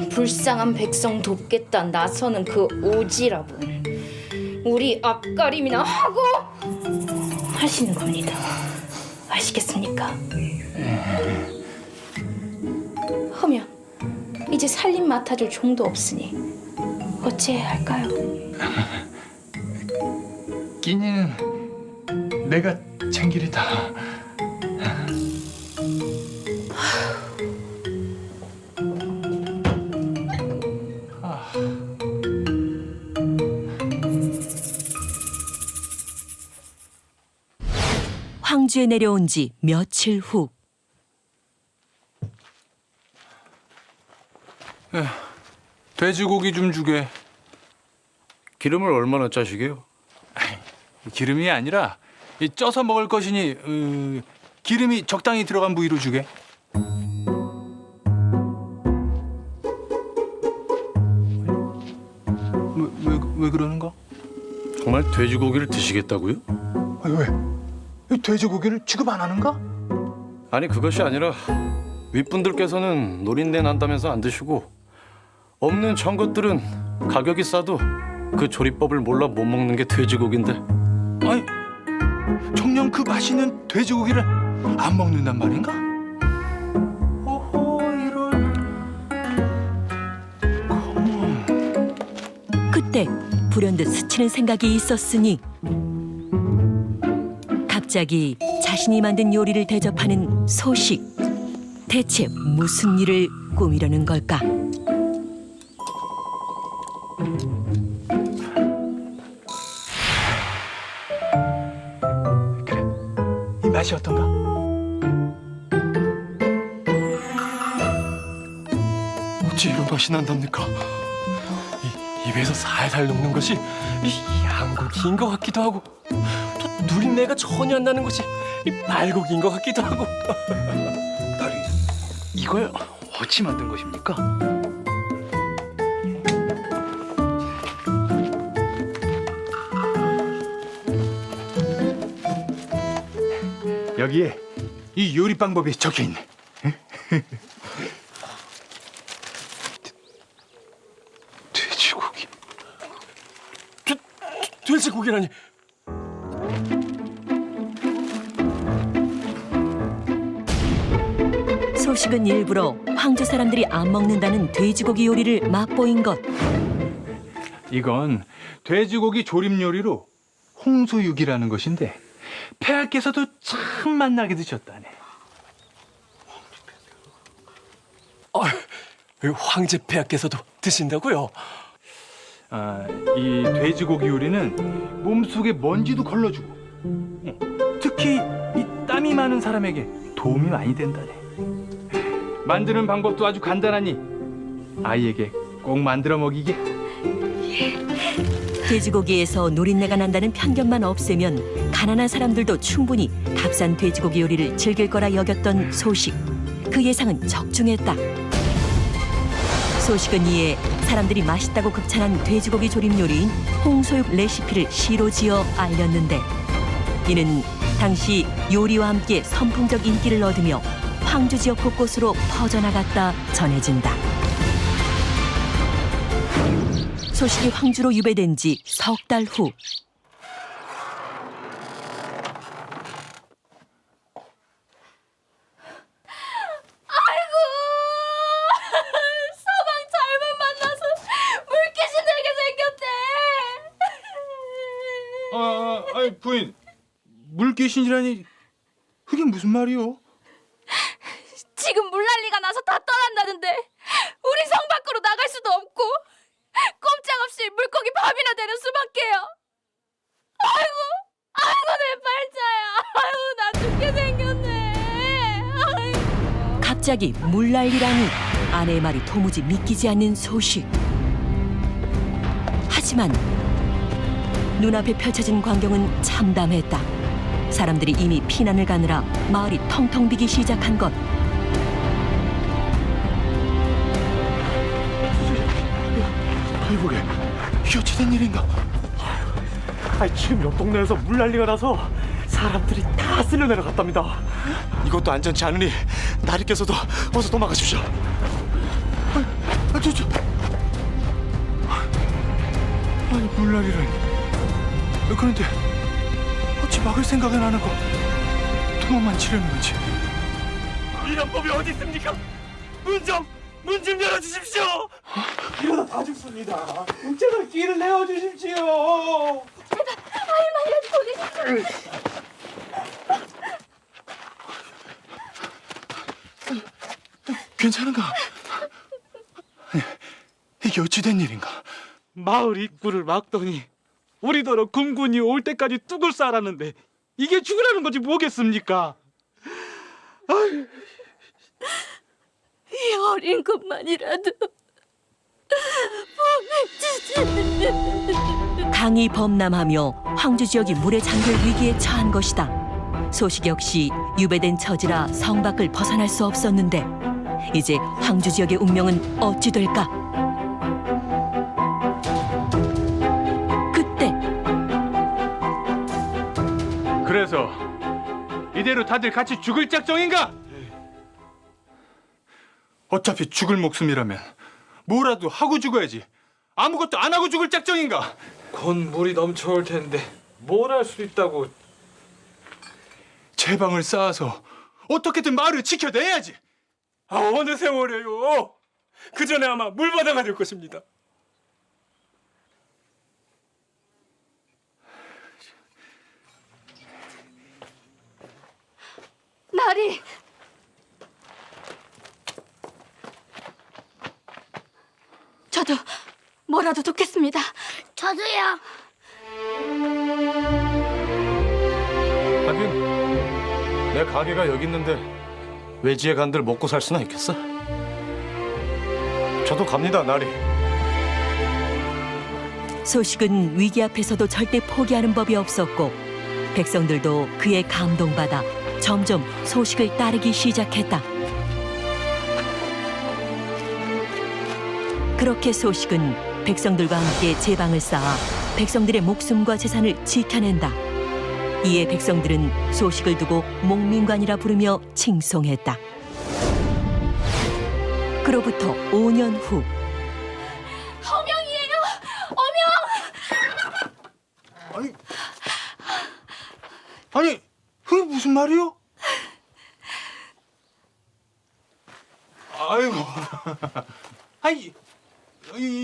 불쌍한 백성 돕겠다 나서는 그 오지랖은 우리 앞가림이나 하고 하시는 겁니다. 아시겠습니까? 허면 이제 살림 맡아줄 종도 없으니 어찌해야 할까요? 끼니는 내가 챙기리다. 황주에 내려온 지 며칠 후 돼지고기 좀 주게. 기름을 얼마나 짜시게요? 기름이 아니라 이 쪄서 먹을 것이니 기름이 적당히 들어간 부위로 주게. 왜 그러는 거? 정말 돼지고기를 드시겠다고요? 아니, 왜? 돼지고기를 취급 안 하는가? 아니 그것이 아니라 윗분들께서는 노린내 난다면서 안 드시고 없는 전 것들은 가격이 싸도 그 조리법을 몰라 못 먹는 게 돼지고기인데. 아니, 정녕 그 맛있는 돼지고기를 안 먹는단 말인가? 그때 불현듯 스치는 생각이 있었으니 갑자기 자신이 만든 요리를 대접하는 소식. 대체 무슨 일을 꾸미려는 걸까? 이 맛이 어떤가? 어찌 이런 맛이 난답니까? 입에서 살살 녹는 것이 양고기인 것 같기도 하고 또 누린내가 전혀 안 나는 것이 말고기인 것 같기도 하고. 딸이 이걸 어찌 만든 것입니까? 여기에 이 요리 방법이 적혀 있네. 돼지고기. 돼지고기라니. 소식은 일부러 황주 사람들이 안 먹는다는 돼지고기 요리를 맛보인 것. 이건 돼지고기 조림 요리로 홍소육이라는 것인데 폐하께서도 참 맛나게 드셨다네. 황제 폐하께서도 드신다고요? 이 돼지고기 요리는 몸속에 먼지도 걸러주고 특히 이 땀이 많은 사람에게 도움이 많이 된다네. 만드는 방법도 아주 간단하니 아이에게 꼭 만들어 먹이게. 돼지고기에서 노린내가 난다는 편견만 없애면 가난한 사람들도 충분히 값싼 돼지고기 요리를 즐길 거라 여겼던 소식. 그 예상은 적중했다. 소식은 이에 사람들이 맛있다고 극찬한 돼지고기 조림 요리인 홍소육 레시피를 시로 지어 알렸는데 이는 당시 요리와 함께 선풍적 인기를 얻으며 황주 지역 곳곳으로 퍼져나갔다 전해진다. 소식이 황주로 유배된 지 석 달 후 아이고 서방 잘못 만나서 물귀신 되게 생겼대. 아니 부인, 물귀신이라니 그게 무슨 말이오? 지금 물난리가 나서 다 떠난다는데 우리 성 밖으로 나갈 수도 없고 꼼짝없이 물고기 밥이나 되는 수밖에요. 아이고 내 팔자야. 아이고 나 죽게 생겼네. 아이고. 갑자기 물난리라니 아내의 말이 도무지 믿기지 않는 소식. 하지만 눈앞에 펼쳐진 광경은 참담했다. 사람들이 이미 피난을 가느라 마을이 텅텅 비기 시작한 것. 이보게, 이게 어찌된 일인가? 지금 옆 동네에서 물난리가 나서 사람들이 다 쓸려 내려갔답니다. 이것도 안전치 않으니 나리께서도 어서 도망가십시오. 아니 물난리라니. 그런데 어찌 막을 생각은 안 하고 도망만 치려는 거지? 이런 법이 어디 있습니까? 문 좀 열어주십시오. 이러다 다 죽습니다. 제발 길을 내어주십시오. 제발 아이만이라도 보내십시오. 괜찮은가? 아니, 이게 어찌 된 일인가? 마을 입구를 막더니 우리더러 군군이 올 때까지 뚝을 쌓았는데 이게 죽으라는 거지 뭐겠습니까? 이 어린 것만이라도 보내주지. 강이 범람하며 황주 지역이 물에 잠길 위기에 처한 것이다. 소식 역시 유배된 처지라 성 밖을 벗어날 수 없었는데 이제 황주 지역의 운명은 어찌 될까? 그때 그래서 이대로 다들 같이 죽을 작정인가? 어차피 죽을 목숨이라면 뭐라도 하고 죽어야지. 아무것도 안 하고 죽을 작정인가? 곧 물이 넘쳐올 텐데 뭘 할 수 있다고. 제방을 쌓아서 어떻게든 마을을 지켜내야지. 어느 세월에요? 그 전에 아마 물바다가 될 것입니다. 나리. 저도 뭐라도 돕겠습니다. 저도요. 하긴 내 가게가 여기 있는데 외지에 간들 먹고 살 수나 있겠어? 저도 갑니다, 나리. 소식은 위기 앞에서도 절대 포기하는 법이 없었고 백성들도 그에 감동받아 점점 소식을 따르기 시작했다. 그렇게 소식은 백성들과 함께 제방을 쌓아 백성들의 목숨과 재산을 지켜낸다. 이에 백성들은 소식을 두고 목민관이라 부르며 칭송했다. 그로부터 5년 후 어명이에요. 어명. 아니 그게 무슨 말이요? 아이고, 아니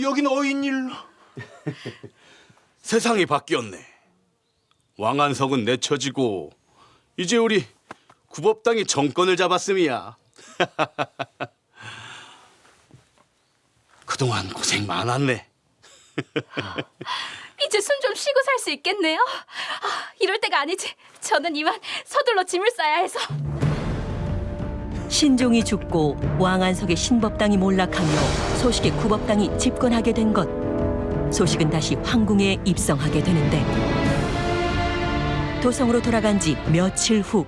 여긴 어인일로. 세상이 바뀌었네. 왕안석은 내쳐지고 이제 우리 구법당이 정권을 잡았음이야. 그동안 고생 많았네. 이제 숨 좀 쉬고 살 수 있겠네요. 이럴 때가 아니지. 저는 이만 서둘러 짐을 싸야 해서. 신종이 죽고 왕안석의 신법당이 몰락하며 소식의 구법당이 집권하게 된 것. 소식은 다시 황궁에 입성하게 되는데 도성으로 돌아간 지 며칠 후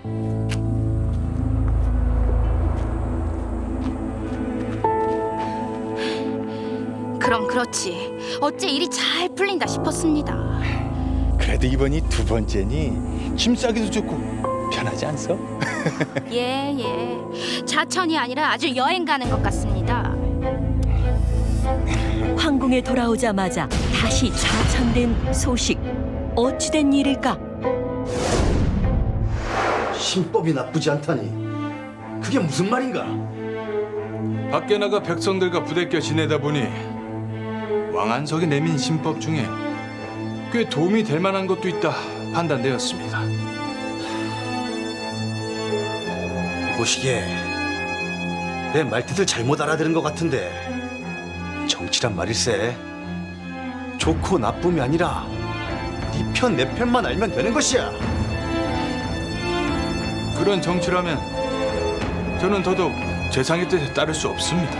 그럼 그렇지. 어째 일이 잘 풀린다 싶었습니다. 그래도 이번이 두 번째니 짐 싸기도 좋고 편하지 않소? 예. 자천이 아니라 아주 여행 가는 것 같습니다. 황궁에 돌아오자마자 다시 좌천된 소식. 어찌된 일일까? 신법이 나쁘지 않다니 그게 무슨 말인가? 밖에 나가 백성들과 부대껴 지내다 보니 왕안석이 내민 신법 중에 꽤 도움이 될 만한 것도 있다 판단되었습니다. 보시기에 내 말뜻을 잘못 알아들은 것 같은데 정치란 말일세. 좋고 나쁨이 아니라 네 편 내 편만 알면 되는 것이야. 그런 정치라면 저는 더더욱 재상의 뜻에 따를 수 없습니다.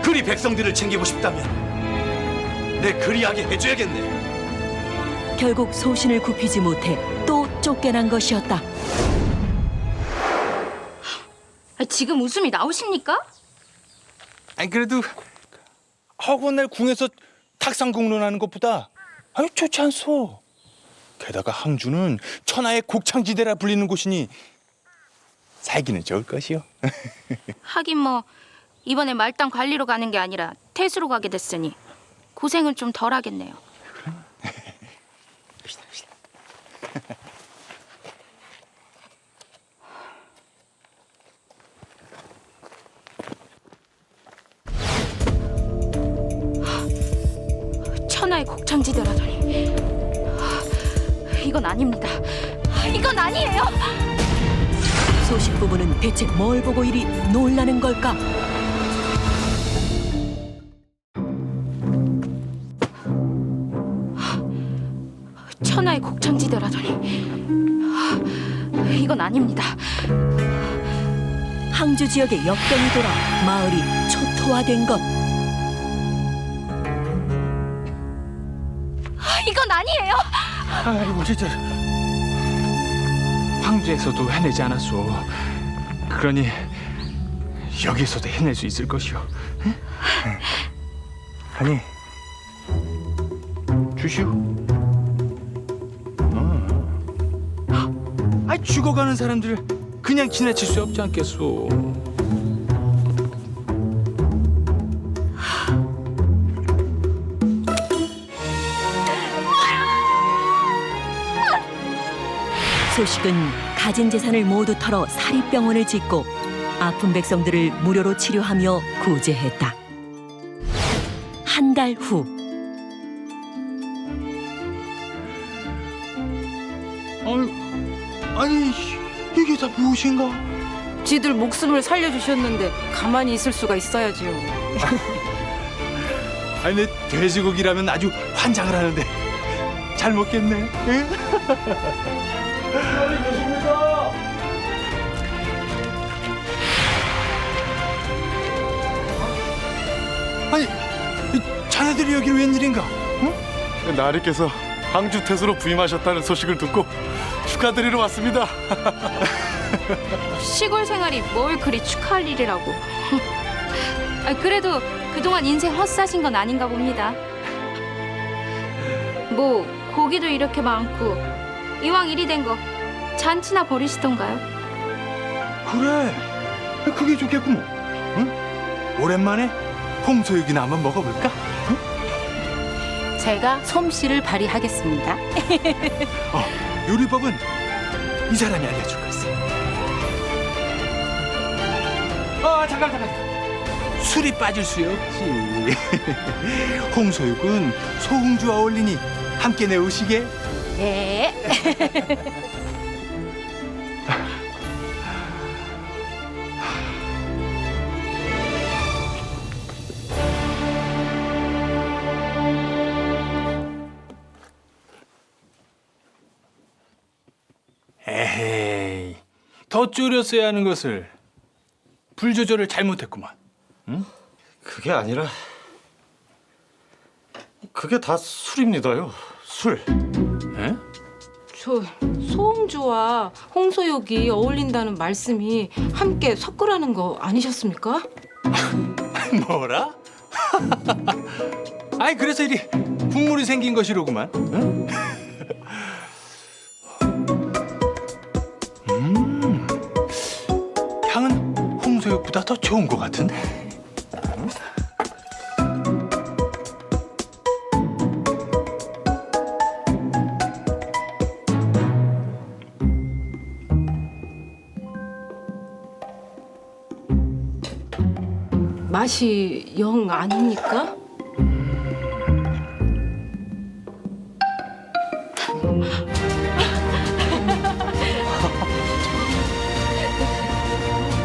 그리 백성들을 챙기고 싶다면 내 그리하게 해줘야겠네. 결국 소신을 굽히지 못해 또 쫓겨난 것이었다. 지금 웃음이 나오십니까? 아니 그래도 허구날 궁에서 탁상공론하는 것보다 아유 좋지 않소. 게다가 항주는 천하의 곡창지대라 불리는 곳이니 살기는 좋을 것이요. 하긴 뭐 이번에 말단 관리로 가는 게 아니라 태수로 가게 됐으니 고생은 좀 덜 하겠네요. 천하의 곡창지대라더니 이건 아닙니다. 이건 아니에요. 소식 부부는 대체 뭘 보고 이리 놀라는 걸까? 천하의 곡창지대라더니 이건 아닙니다. 항주 지역에 역병이 돌아 마을이 초토화된 것. 이건 아니에요. 아이고 진짜 황제에서도 해내지 않았소. 그러니 여기서도 해낼 수 있을 것이오. 응? 아니 주시오. 아 죽어가는 사람들 그냥 지나칠 수 없지 않겠소. 소식은 가진 재산을 모두 털어 사립병원을 짓고 아픈 백성들을 무료로 치료하며 구제했다. 한 달 후. 아니 이게 다 무엇인가? 지들 목숨을 살려주셨는데 가만히 있을 수가 있어야지요. 아니 내 돼지고기라면 아주 환장을 하는데 잘 먹겠네. 응? 어디 계십니까? 아니 자네들이 여기는 웬일인가? 응? 나리께서 항주 태수로 부임하셨다는 소식을 듣고 축하드리러 왔습니다. 시골 생활이 뭘 그리 축하할 일이라고. 그래도 그동안 인생 헛사신 건 아닌가 봅니다. 뭐 고기도 이렇게 많고 이왕 일이 된 거 잔치나 벌이시던가요? 그래, 그게 좋겠구먼. 응? 오랜만에 홍소육이나 한번 먹어볼까? 응? 제가 솜씨를 발휘하겠습니다. 요리법은 이 사람이 알려줄 거 있어. 잠깐. 술이 빠질 수 없지. 홍소육은 소홍주와 어울리니 함께 내오시게. 네. 에헤이, 더 줄였어야 하는 것을 불 조절을 잘못했구만. 응? 그게 아니라 그게 다 술입니다요. 술. 에? 저 소홍주와 홍소육이 어울린다는 말씀이 함께 섞으라는 거 아니셨습니까? 뭐라? 아이 그래서 이리 국물이 생긴 것이로구만. 응? 향은 홍소육보다 더 좋은 것 같은데. 맛이 영 아닙니까?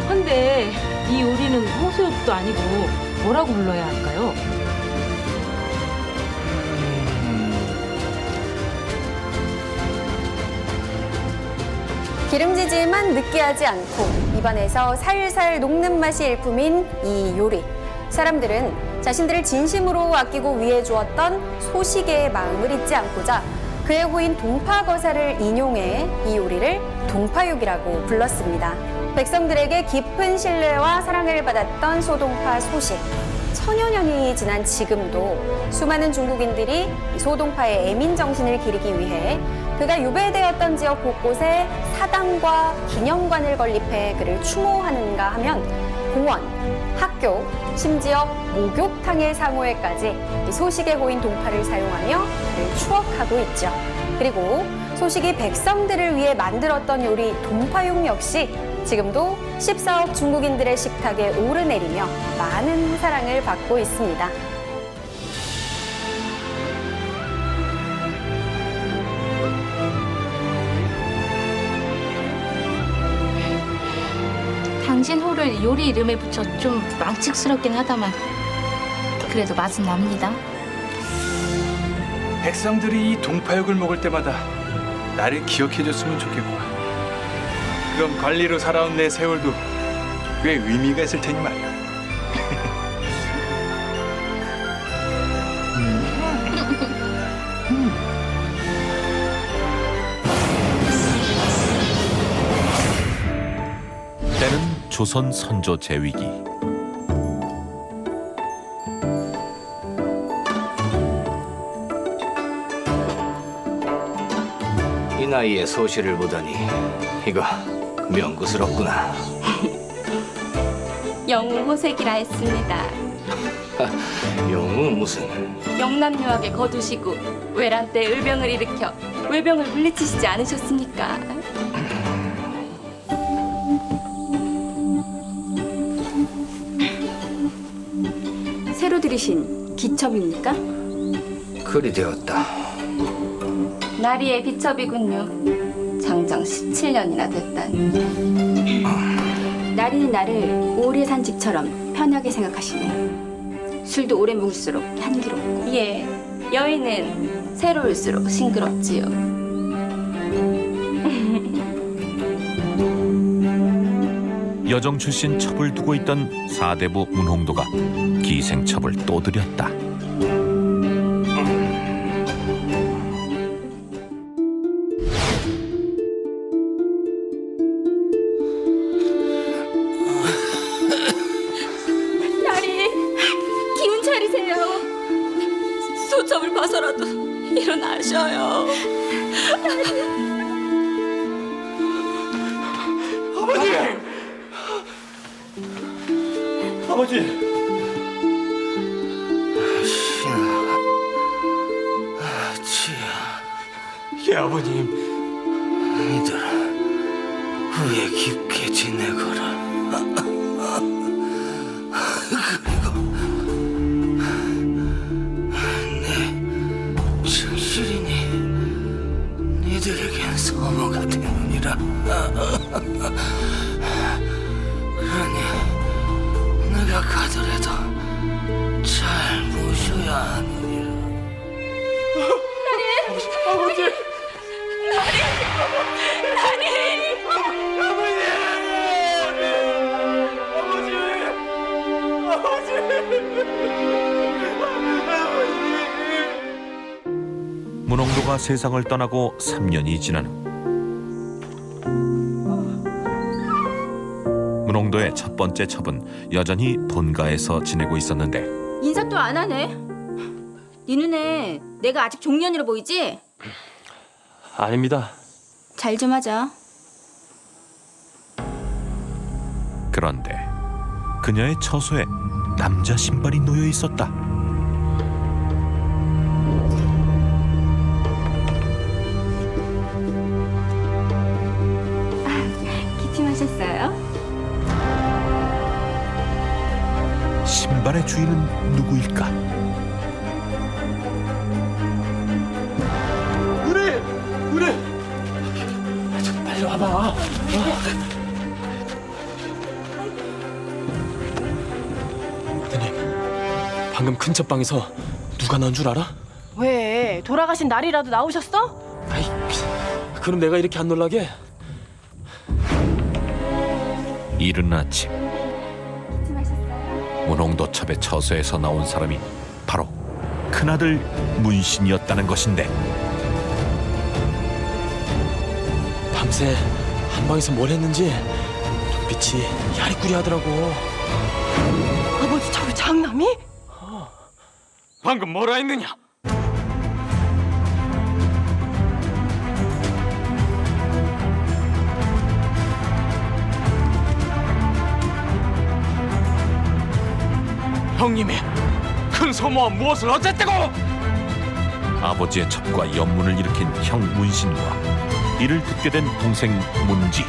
근데 이 요리는 홍소육도 아니고 뭐라고 불러야 할까요? 기름지지만 느끼하지 않고 입안에서 살살 녹는 맛이 일품인 이 요리. 사람들은 자신들을 진심으로 아끼고 위해 주었던 소시계의 마음을 잊지 않고자 그의 후인 동파거사를 인용해 이 요리를 동파육이라고 불렀습니다. 백성들에게 깊은 신뢰와 사랑을 받았던 소동파 소식. 천여 년이 지난 지금도 수많은 중국인들이 이 소동파의 애민 정신을 기리기 위해 그가 유배되었던 지역 곳곳에 사당과 기념관을 건립해 그를 추모하는가 하면 공원, 학교, 심지어 목욕탕의 상호에까지 이 소식에 보인 동파를 사용하며 그를 추억하고 있죠. 그리고 소식이 백성들을 위해 만들었던 요리 동파육 역시 지금도 14억 중국인들의 식탁에 오르내리며 많은 사랑을 받고 있습니다. 당신 호를 요리 이름에 붙여 좀 망측스럽긴 하다만 그래도 맛은 납니다. 백성들이 이 동파육을 먹을 때마다 나를 기억해줬으면 좋겠고, 그럼 관리로 살아온 내 세월도 꽤 의미가 있을 테니 말이야. 때는 조선 선조 제위기. 이 나이에 소시를 보다니 이거 명구스럽구나. 영웅 호색이라 했습니다. 영웅은 무슨? 영남유학에 거두시고 외란 때 을병을 일으켜 외병을 물리치시지 않으셨습니까? 새로 들이신 기첩입니까? 그리 되었다. 나리의 비첩이군요. 장정 17년이나 됐다니. 나리는 나를 오래 산 집처럼 편하게 생각하시네. 술도 오래 먹을수록 향기롭고. 예, 여인은 새로울수록 싱그럽지요. 여정 출신 첩을 두고 있던 사대부 문홍도가 기생첩을 또 들였다. 나리, 기운 차리세요. 소첩을 봐서라도 일어나셔요. 아버지! 아버지! 지야. 예, 아버님. 이들 후에 깊게 지내거라. 그리고 내 정실이니 니들에겐 소모가 되느니라. 그러니 내가 가더라도 잘 모셔야 하느니라. 아버지! 문홍도가 세상을 떠나고 3년이 지난 후 문홍도의 첫 번째 첩은 여전히 본가에서 지내고 있었는데 인사 또 안 하네. 네 눈에 내가 아직 종년이라 보이지? 아닙니다. 잘 좀 하자. 그런데 그녀의 처소에 남자 신발이 놓여 있었다. 기침하셨어요? 신발의 주인은 누구일까? 우리! 빨리 와봐. 누님, 방금 큰 첫방에서 누가 나온 줄 알아? 왜? 돌아가신 날이라도 나오셨어? 아이, 그럼 내가 이렇게 안 놀라게? 이른 아침 문홍도 첩의 처소에서 나온 사람이 바로 큰아들 문신이었다는 것인데 밤새 한방에서 뭘 했는지 눈빛이 야리꾸리하더라고. 아버지 저기 장남이? 방금 뭐라 했느냐? 형님이 큰 소모와 무엇을 어쨌다고? 아버지의 첩과 연문을 일으킨 형 문신과 이를 듣게 된 동생 문지.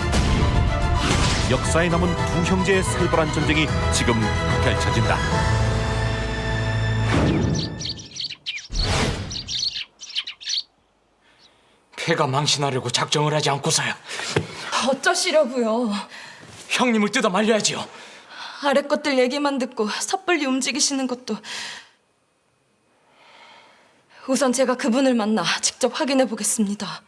역사에 남은 두 형제의 살벌한 전쟁이 지금 펼쳐진다. 폐가 망신하려고 작정을 하지 않고서야 어쩌시려고요? 형님을 뜯어 말려야지요. 아래 것들 얘기만 듣고 섣불리 움직이시는 것도 우선 제가 그분을 만나 직접 확인해 보겠습니다.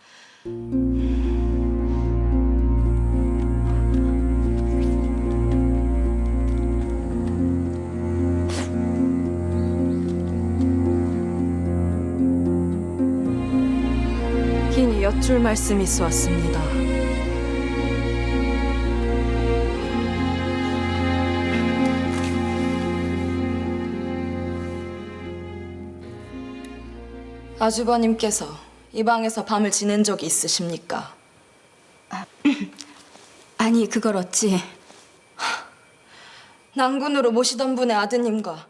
긴히 여쭐 말씀이 있어왔습니다. 아주버님께서 이 방에서 밤을 지낸 적이 있으십니까? 아니, 그걸 어찌... 난군으로 모시던 분의 아드님과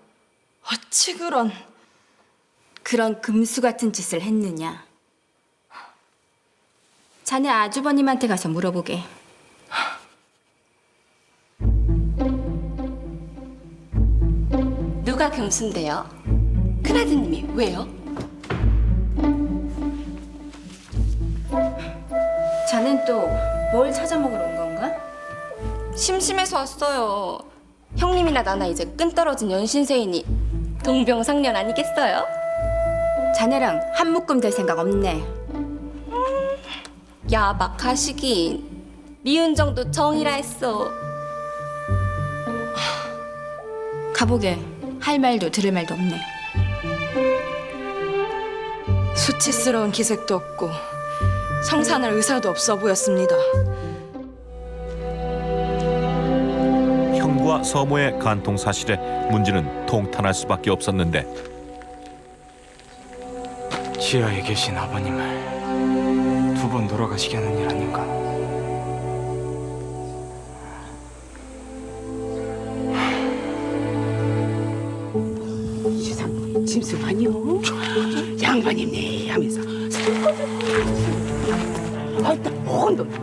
어찌 그런 금수 같은 짓을 했느냐? 자네 아주버님한테 가서 물어보게. 누가 금수인데요? 큰아드님이 왜요? 자넨 또 뭘 찾아 먹으러 온 건가? 심심해서 왔어요. 형님이나 나나 이제 끈떨어진 연신세이니 동병상련 아니겠어요? 자네랑 한 묶음 될 생각 없네. 야박하시긴. 미운 정도 정이라 했어. 가보게. 할 말도 들을 말도 없네. 수치스러운 기색도 없고 성산할 의사도 없어 보였습니다. 형과 서모의 간통 사실에 문지는 통탄할 수밖에 없었는데 지하에 계신 아버님을 두 번 돌아가시게 하는 일 아닌가? 세상 짐승 아니요? 양반이네 하면서 아이고 뭔 덥냐?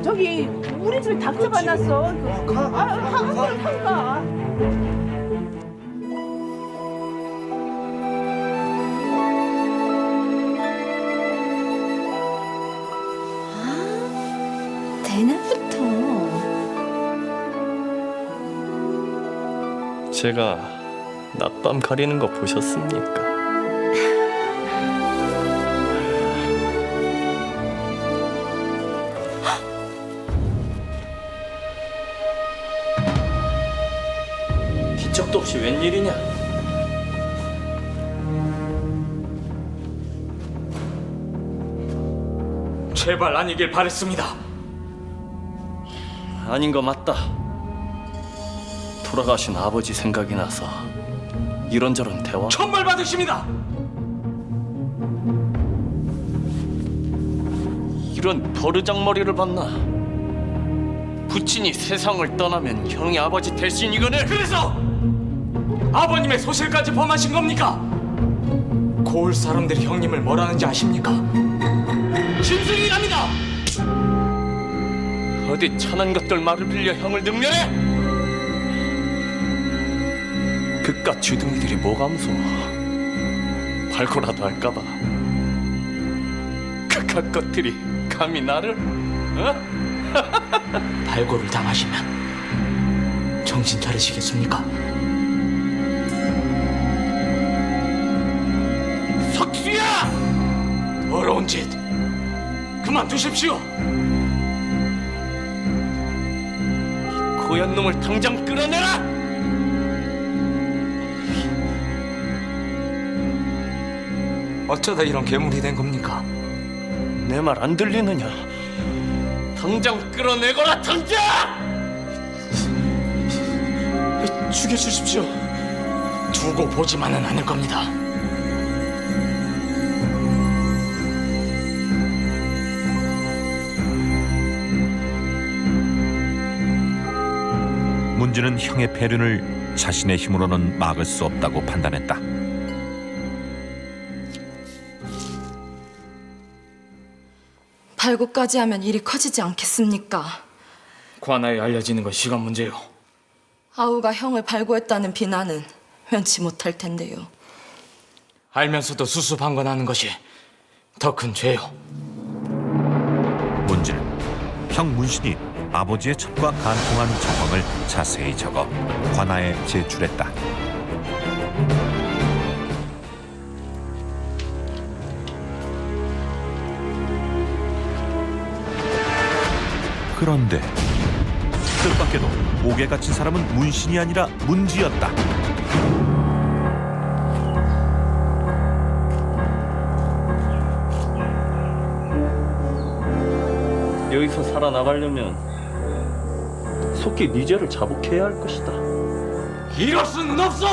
저기 우리 집에 닭 잡아놨어. 한가. 대낮부터 제가 낮밤 가리는 거 보셨습니까? 기척도 없이 웬일이냐? 제발 아니길 바랬습니다. 아닌 거 맞다. 돌아가신 아버지 생각이 나서 이런저런 대화. 천벌 받으십니다. 이런 버르장머리를 봤나? 부친이 세상을 떠나면 형이 아버지 대신이거늘. 그래서 아버님의 소실까지 범하신 겁니까? 고을 사람들이 형님을 뭐라는지 아십니까? 짐승이랍니다. 어디 천한 것들 말을 빌려 형을 능멸해? 그깟 주둥이들이 뭐가 무서워? 발코라도 할까봐. 그깟 것들이 감히 나를? 어? 발고를 당하시면 정신 차리시겠습니까? 석수야! 더러운 짓 그만두십시오. 고얀 놈을 당장 끌어내라! 어쩌다 이런 괴물이 된 겁니까? 내 말 안 들리느냐? 당장 끌어내거라, 당장! 죽여주십시오. 두고 보지만은 않을 겁니다. 문지는 형의 폐륜을 자신의 힘으로는 막을 수 없다고 판단했다. 발고까지 하면 일이 커지지 않겠습니까? 관아에 알려지는 건 시간 문제요. 아우가 형을 발고했다는 비난은 면치 못할 텐데요. 알면서도 수수방관하는 것이 더 큰 죄요. 문지는 형 문신이 아버지의 첩과 간통한 정황을 자세히 적어 관아에 제출했다. 그런데 뜻밖에도 옥에 갇힌 사람은 문신이 아니라 문지였다. 여기서 살아나가려면 속히 네 죄를 자복해야 할 것이다. 이럴 수는 없어!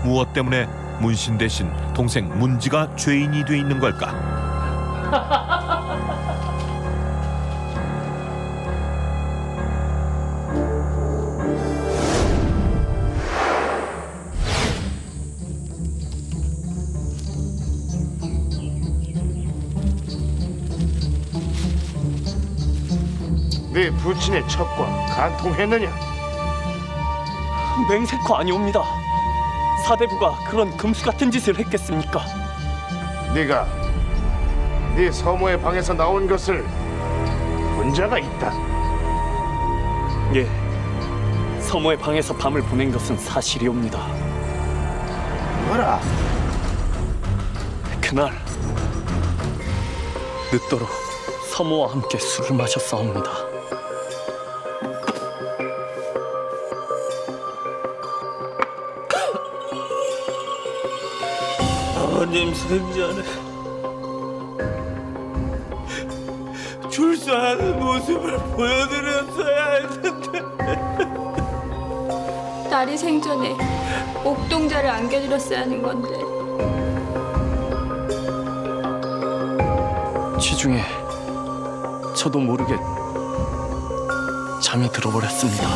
무엇 때문에 문신 대신 동생 문지가 죄인이 돼 있는 걸까? 네 부친의 첩과 간통했느냐? 맹세코 아니옵니다. 사대부가 그런 금수 같은 짓을 했겠습니까? 네가 네 서모의 방에서 나온 것을 본 자가 있다. 예, 서모의 방에서 밤을 보낸 것은 사실이옵니다. 뭐라? 그날 늦도록 서모와 함께 술을 마셨사옵니다. 아버님 생전에 출사하는 모습을 보여드렸어야 했는데 딸이 생전에 옥동자를 안겨드렸어야 하는 건데. 지중해 저도 모르게 잠이 들어버렸습니다.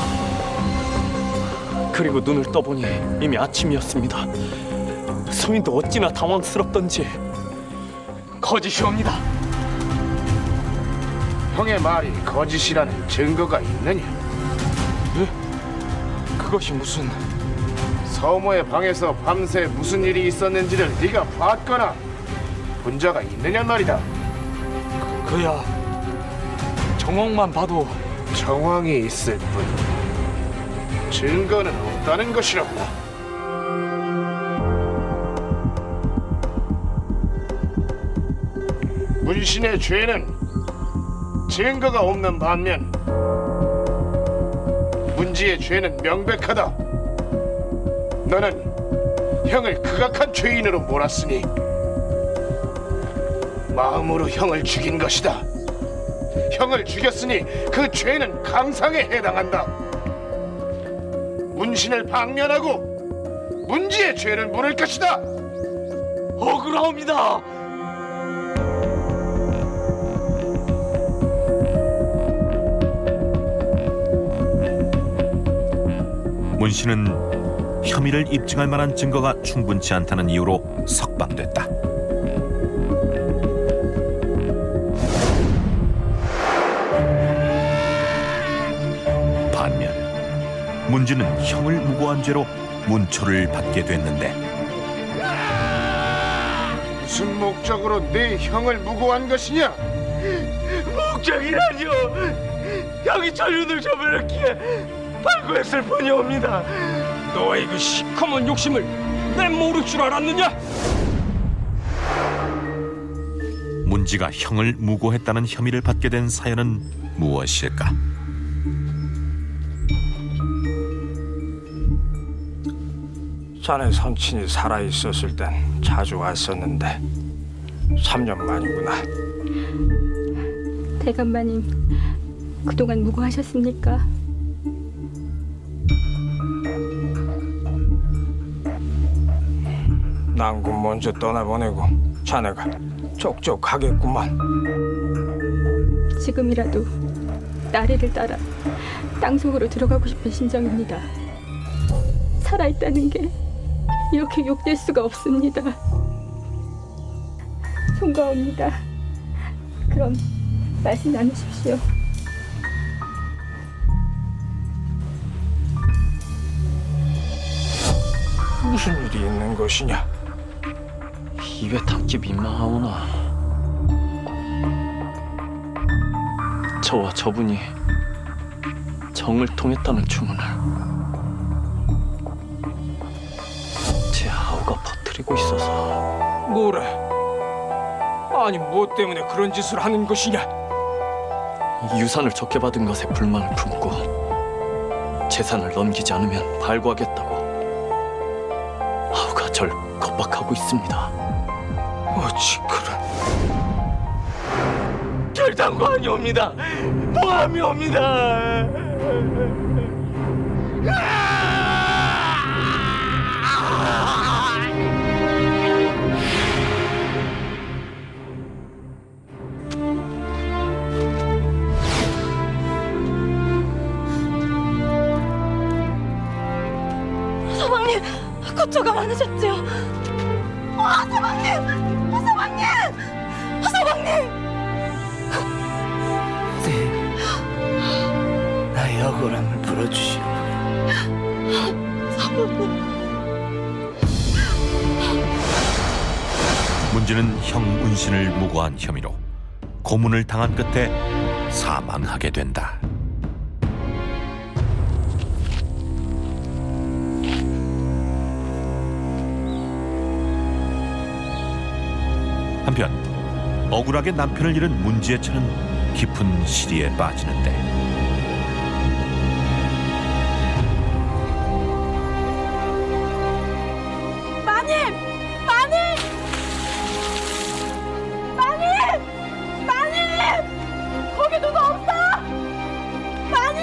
그리고 눈을 떠보니 이미 아침이었습니다. 소인도 어찌나 당황스럽던지 거짓이옵니다. 형의 말이 거짓이라는 증거가 있느냐? 네? 그것이 무슨... 서모의 방에서 밤새 무슨 일이 있었는지를 네가 봤거나 본 자가 있느냐 말이다. 그야 정황만 봐도... 정황이 있을 뿐 증거는 없다는 것이로구나. 문신의 죄는 증거가 없는 반면 문지의 죄는 명백하다. 너는 형을 극악한 죄인으로 몰았으니 마음으로 형을 죽인 것이다. 형을 죽였으니 그 죄는 강상에 해당한다. 문신을 방면하고 문지의 죄를 물을 것이다. 억울하옵니다. 문신은 혐의를 입증할 만한 증거가 충분치 않다는 이유로 석방됐다. 반면 문지는 형을 무고한 죄로 문초를 받게 됐는데 무슨 목적으로 네 형을 무고한 것이냐? 목적이라니요. 형이 전륜을 저버렸기에 발구했을 뿐이옵니다. 너의 그 시커먼 욕심을 내 모를 줄 알았느냐? 문지가 형을 무고했다는 혐의를 받게 된 사연은 무엇일까? 자네 선친이 살아있었을 땐 자주 왔었는데 3년 만이구나. 대감마님, 그동안 무고하셨습니까? 난군 먼저 떠나보내고 자네가 족족하겠구만. 지금이라도 나리를 따라 땅속으로 들어가고 싶은 심정입니다. 살아있다는 게 이렇게 욕될 수가 없습니다. 송가옵니다. 그럼 말씀 나누십시오. 무슨 일이 있는 것이냐? 입에 담기 민망하오나 저와 저분이 정을 통했다는 주문을 제 아우가 퍼뜨리고 있어서. 뭐래? 아니 무엇 때문에 그런 짓을 하는 것이냐? 유산을 적게 받은 것에 불만을 품고 재산을 넘기지 않으면 발부하겠다고 아우가 절 겁박하고 있습니다. 어찌 그런 결단관이 옵니다. 모함이 옵니다. 서방님, 고초가 많으셨지요? 서방님! 서방님! 서방님! 나의 억울함을 풀어주시오. 문지는 형 운신을 무고한 혐의로 고문을 당한 끝에 사망하게 된다. 한편 억울하게 남편을 잃은 문지의 처는 깊은 시리에 빠지는데 마님! 마님! 마님! 마님! 거기 누가 없어! 마님!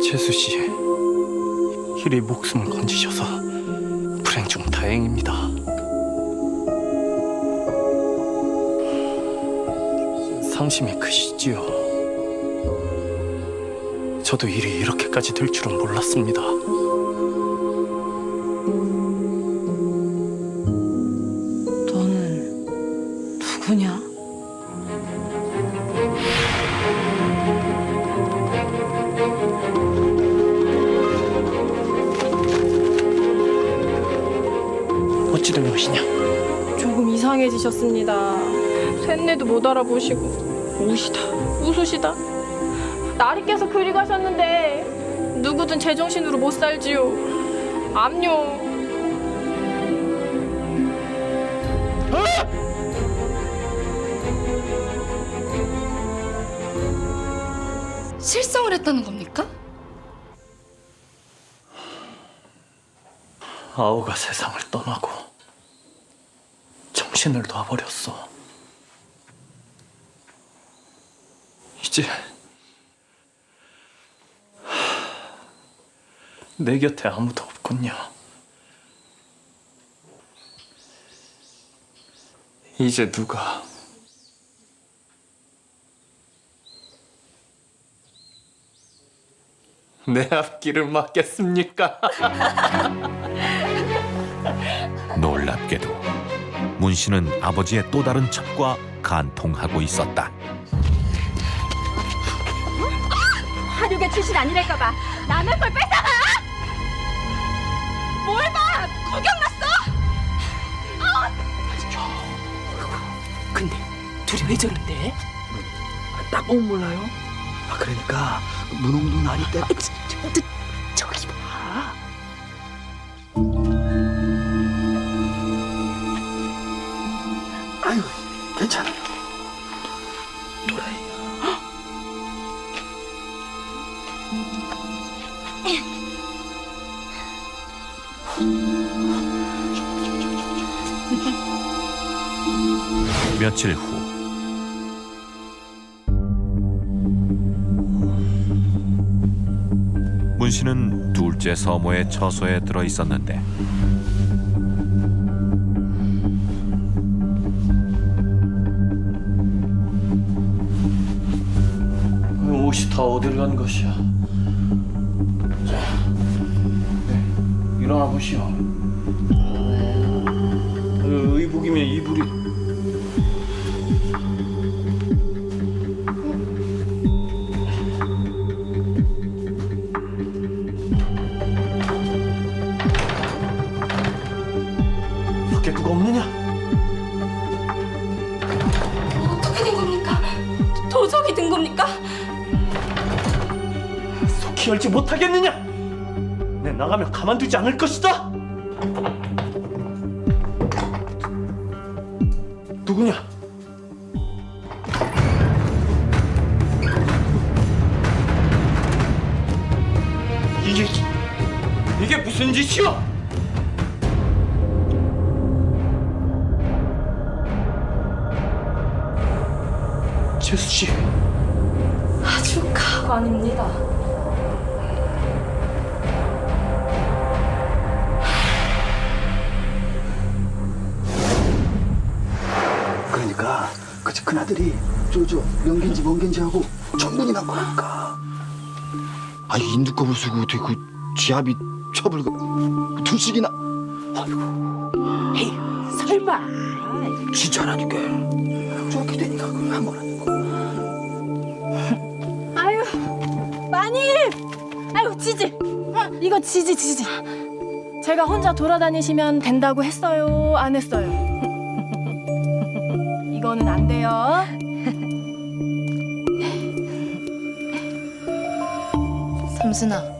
재수 씨, 이리 목숨을 건지셔서 불행 중 다행입니다. 상심이 크시지요. 저도 일이 이렇게까지 될 줄은 몰랐습니다. 너는 누구냐? 어찌 된 것이냐? 조금 이상해지셨습니다. 쇳내도 못 알아보시고 웃으시다. 날이 깨서 그리 가셨는데 누구든 제정신으로 못 살지요. 암요. 실성을 했다는 겁니까? 아우가 세상을 떠나고 정신을 놔버렸어. 이제 내 곁에 아무도 없군요. 이제 누가 내 앞길을 막겠습니까? 놀랍게도 문씨는 아버지의 또 다른 첩과 간통하고 있었다. 화류계 출신 아니랄까봐 남의 걸 뺏어가! 뭘 봐! 구경났어! 근데 둘이 왜 저런데? 딱 보면 몰라요? 그러니까 문홍도 날이 때 저기 봐. 아유 괜찮아요. 노라이. 며칠 후 문씨는 둘째 서모의 처소에 들어 있었는데 옷이 다 어디를 간 것이야? 자, 일어나 보시오. 의복이면 이불이. 밖에 누가 없느냐? 어떻게 된 겁니까? 도적이 든 겁니까? 속히 열지 못하겠느냐? 내 나가면 가만두지 않을 것이다. 누구냐? 이게 무슨 짓이오? 재수 씨. 아주 가관입니다. 그러니까 그치 큰아들이 저 명겐지 먼겐지하고 전문이 난 거라니까. 아니 인두껍을 쓰고 어떻게 그 지압이 첩을 둘씩이나. 아이고. 에이 설마. 진짜라니까. 저렇게 되니까 그걸 한 거라니까. 아유, 마님! 아유, 지지! 이거 지지. 제가 혼자 돌아다니시면 된다고 했어요? 안 했어요? 이거는 안 돼요. 삼순아.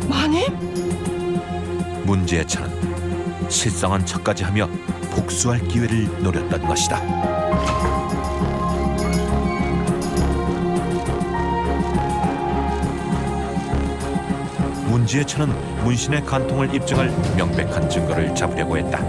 마님? 문지혜차는 실성한 척까지 하며 복수할 기회를 노렸던 것이다. 문지혜차는 문신의 간통을 입증할 명백한 증거를 잡으려고 했다.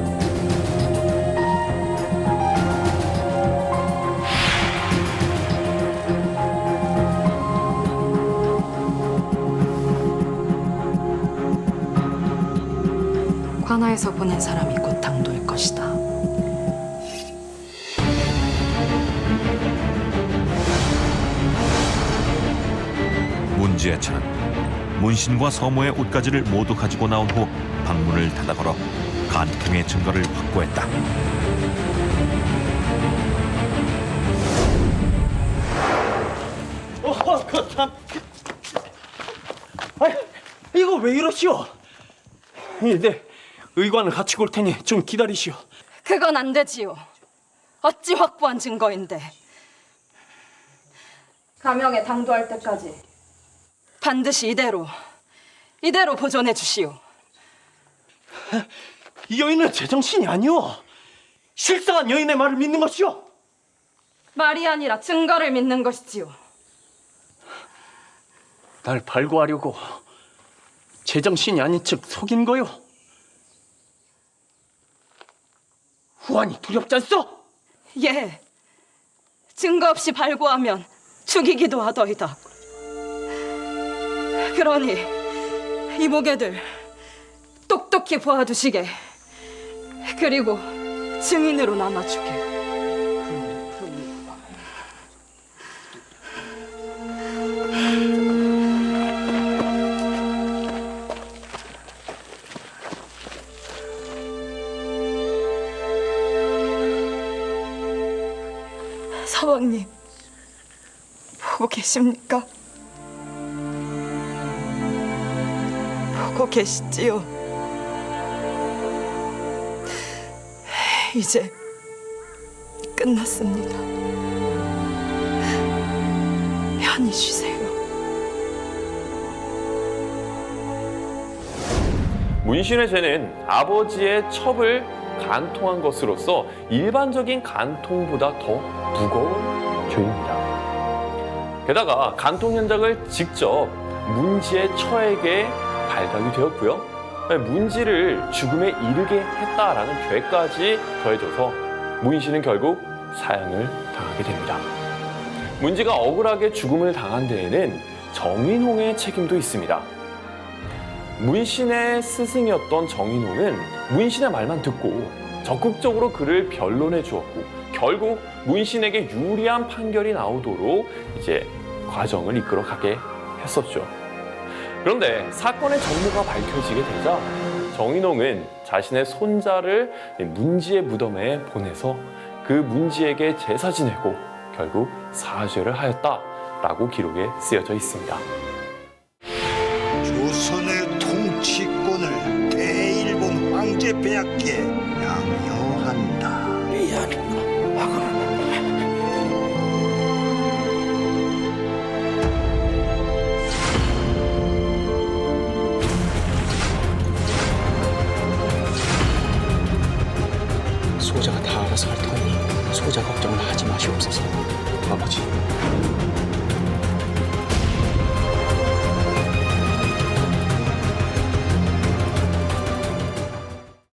관아에서 보낸 사람이 곧 당도일 것이다. 문지혜차는 문신과 서모의 옷가지를 모두 가지고 나온 후 방문을 닫아 걸어 간통의 증거를 확보했다. 참. 아이, 이거 왜 이러시오? 네, 의관을 갖추고 올 테니 좀 기다리시오. 그건 안 되지요. 어찌 확보한 증거인데. 가명에 당도할 때까지 반드시 이대로 보존해 주시오. 이 여인은 제정신이 아니오. 실상한 여인의 말을 믿는 것이오. 말이 아니라 증거를 믿는 것이지요. 날 발구하려고 제정신이 아닌 척 속인 거요. 후환이 두렵지 않소? 예. 증거 없이 발구하면 죽이기도 하더이다. 그러니 이보게들 똑똑히 보아두시게. 그리고 증인으로 남아주게. 서방님, 보고 계십니까? 보고 계시지요? 이제 끝났습니다. 편히 쉬세요. 문신의 죄는 아버지의 첩을 간통한 것으로서 일반적인 간통보다 더 무거운 죄입니다. 게다가 간통 현장을 직접 문지의 처에게 발각이 되었고요. 문지를 죽음에 이르게 했다라는 죄까지 더해져서 문신은 결국 사형을 당하게 됩니다. 문지가 억울하게 죽음을 당한 데에는 정인홍의 책임도 있습니다. 문신의 스승이었던 정인홍은 문신의 말만 듣고 적극적으로 그를 변론해 주었고 결국 문신에게 유리한 판결이 나오도록 이제 과정을 이끌어가게 했었죠. 그런데 사건의 전모가 밝혀지게 되자 정인홍은 자신의 손자를 문지의 무덤에 보내서 그 문지에게 제사 지내고 결국 사죄를 하였다라고 기록에 쓰여져 있습니다. 조선의 통치권을 대일본 황제 폐하께 양요한다. 소자가 다 알아서 할 터니 소자 걱정은 하지 마시옵소서. 아버지.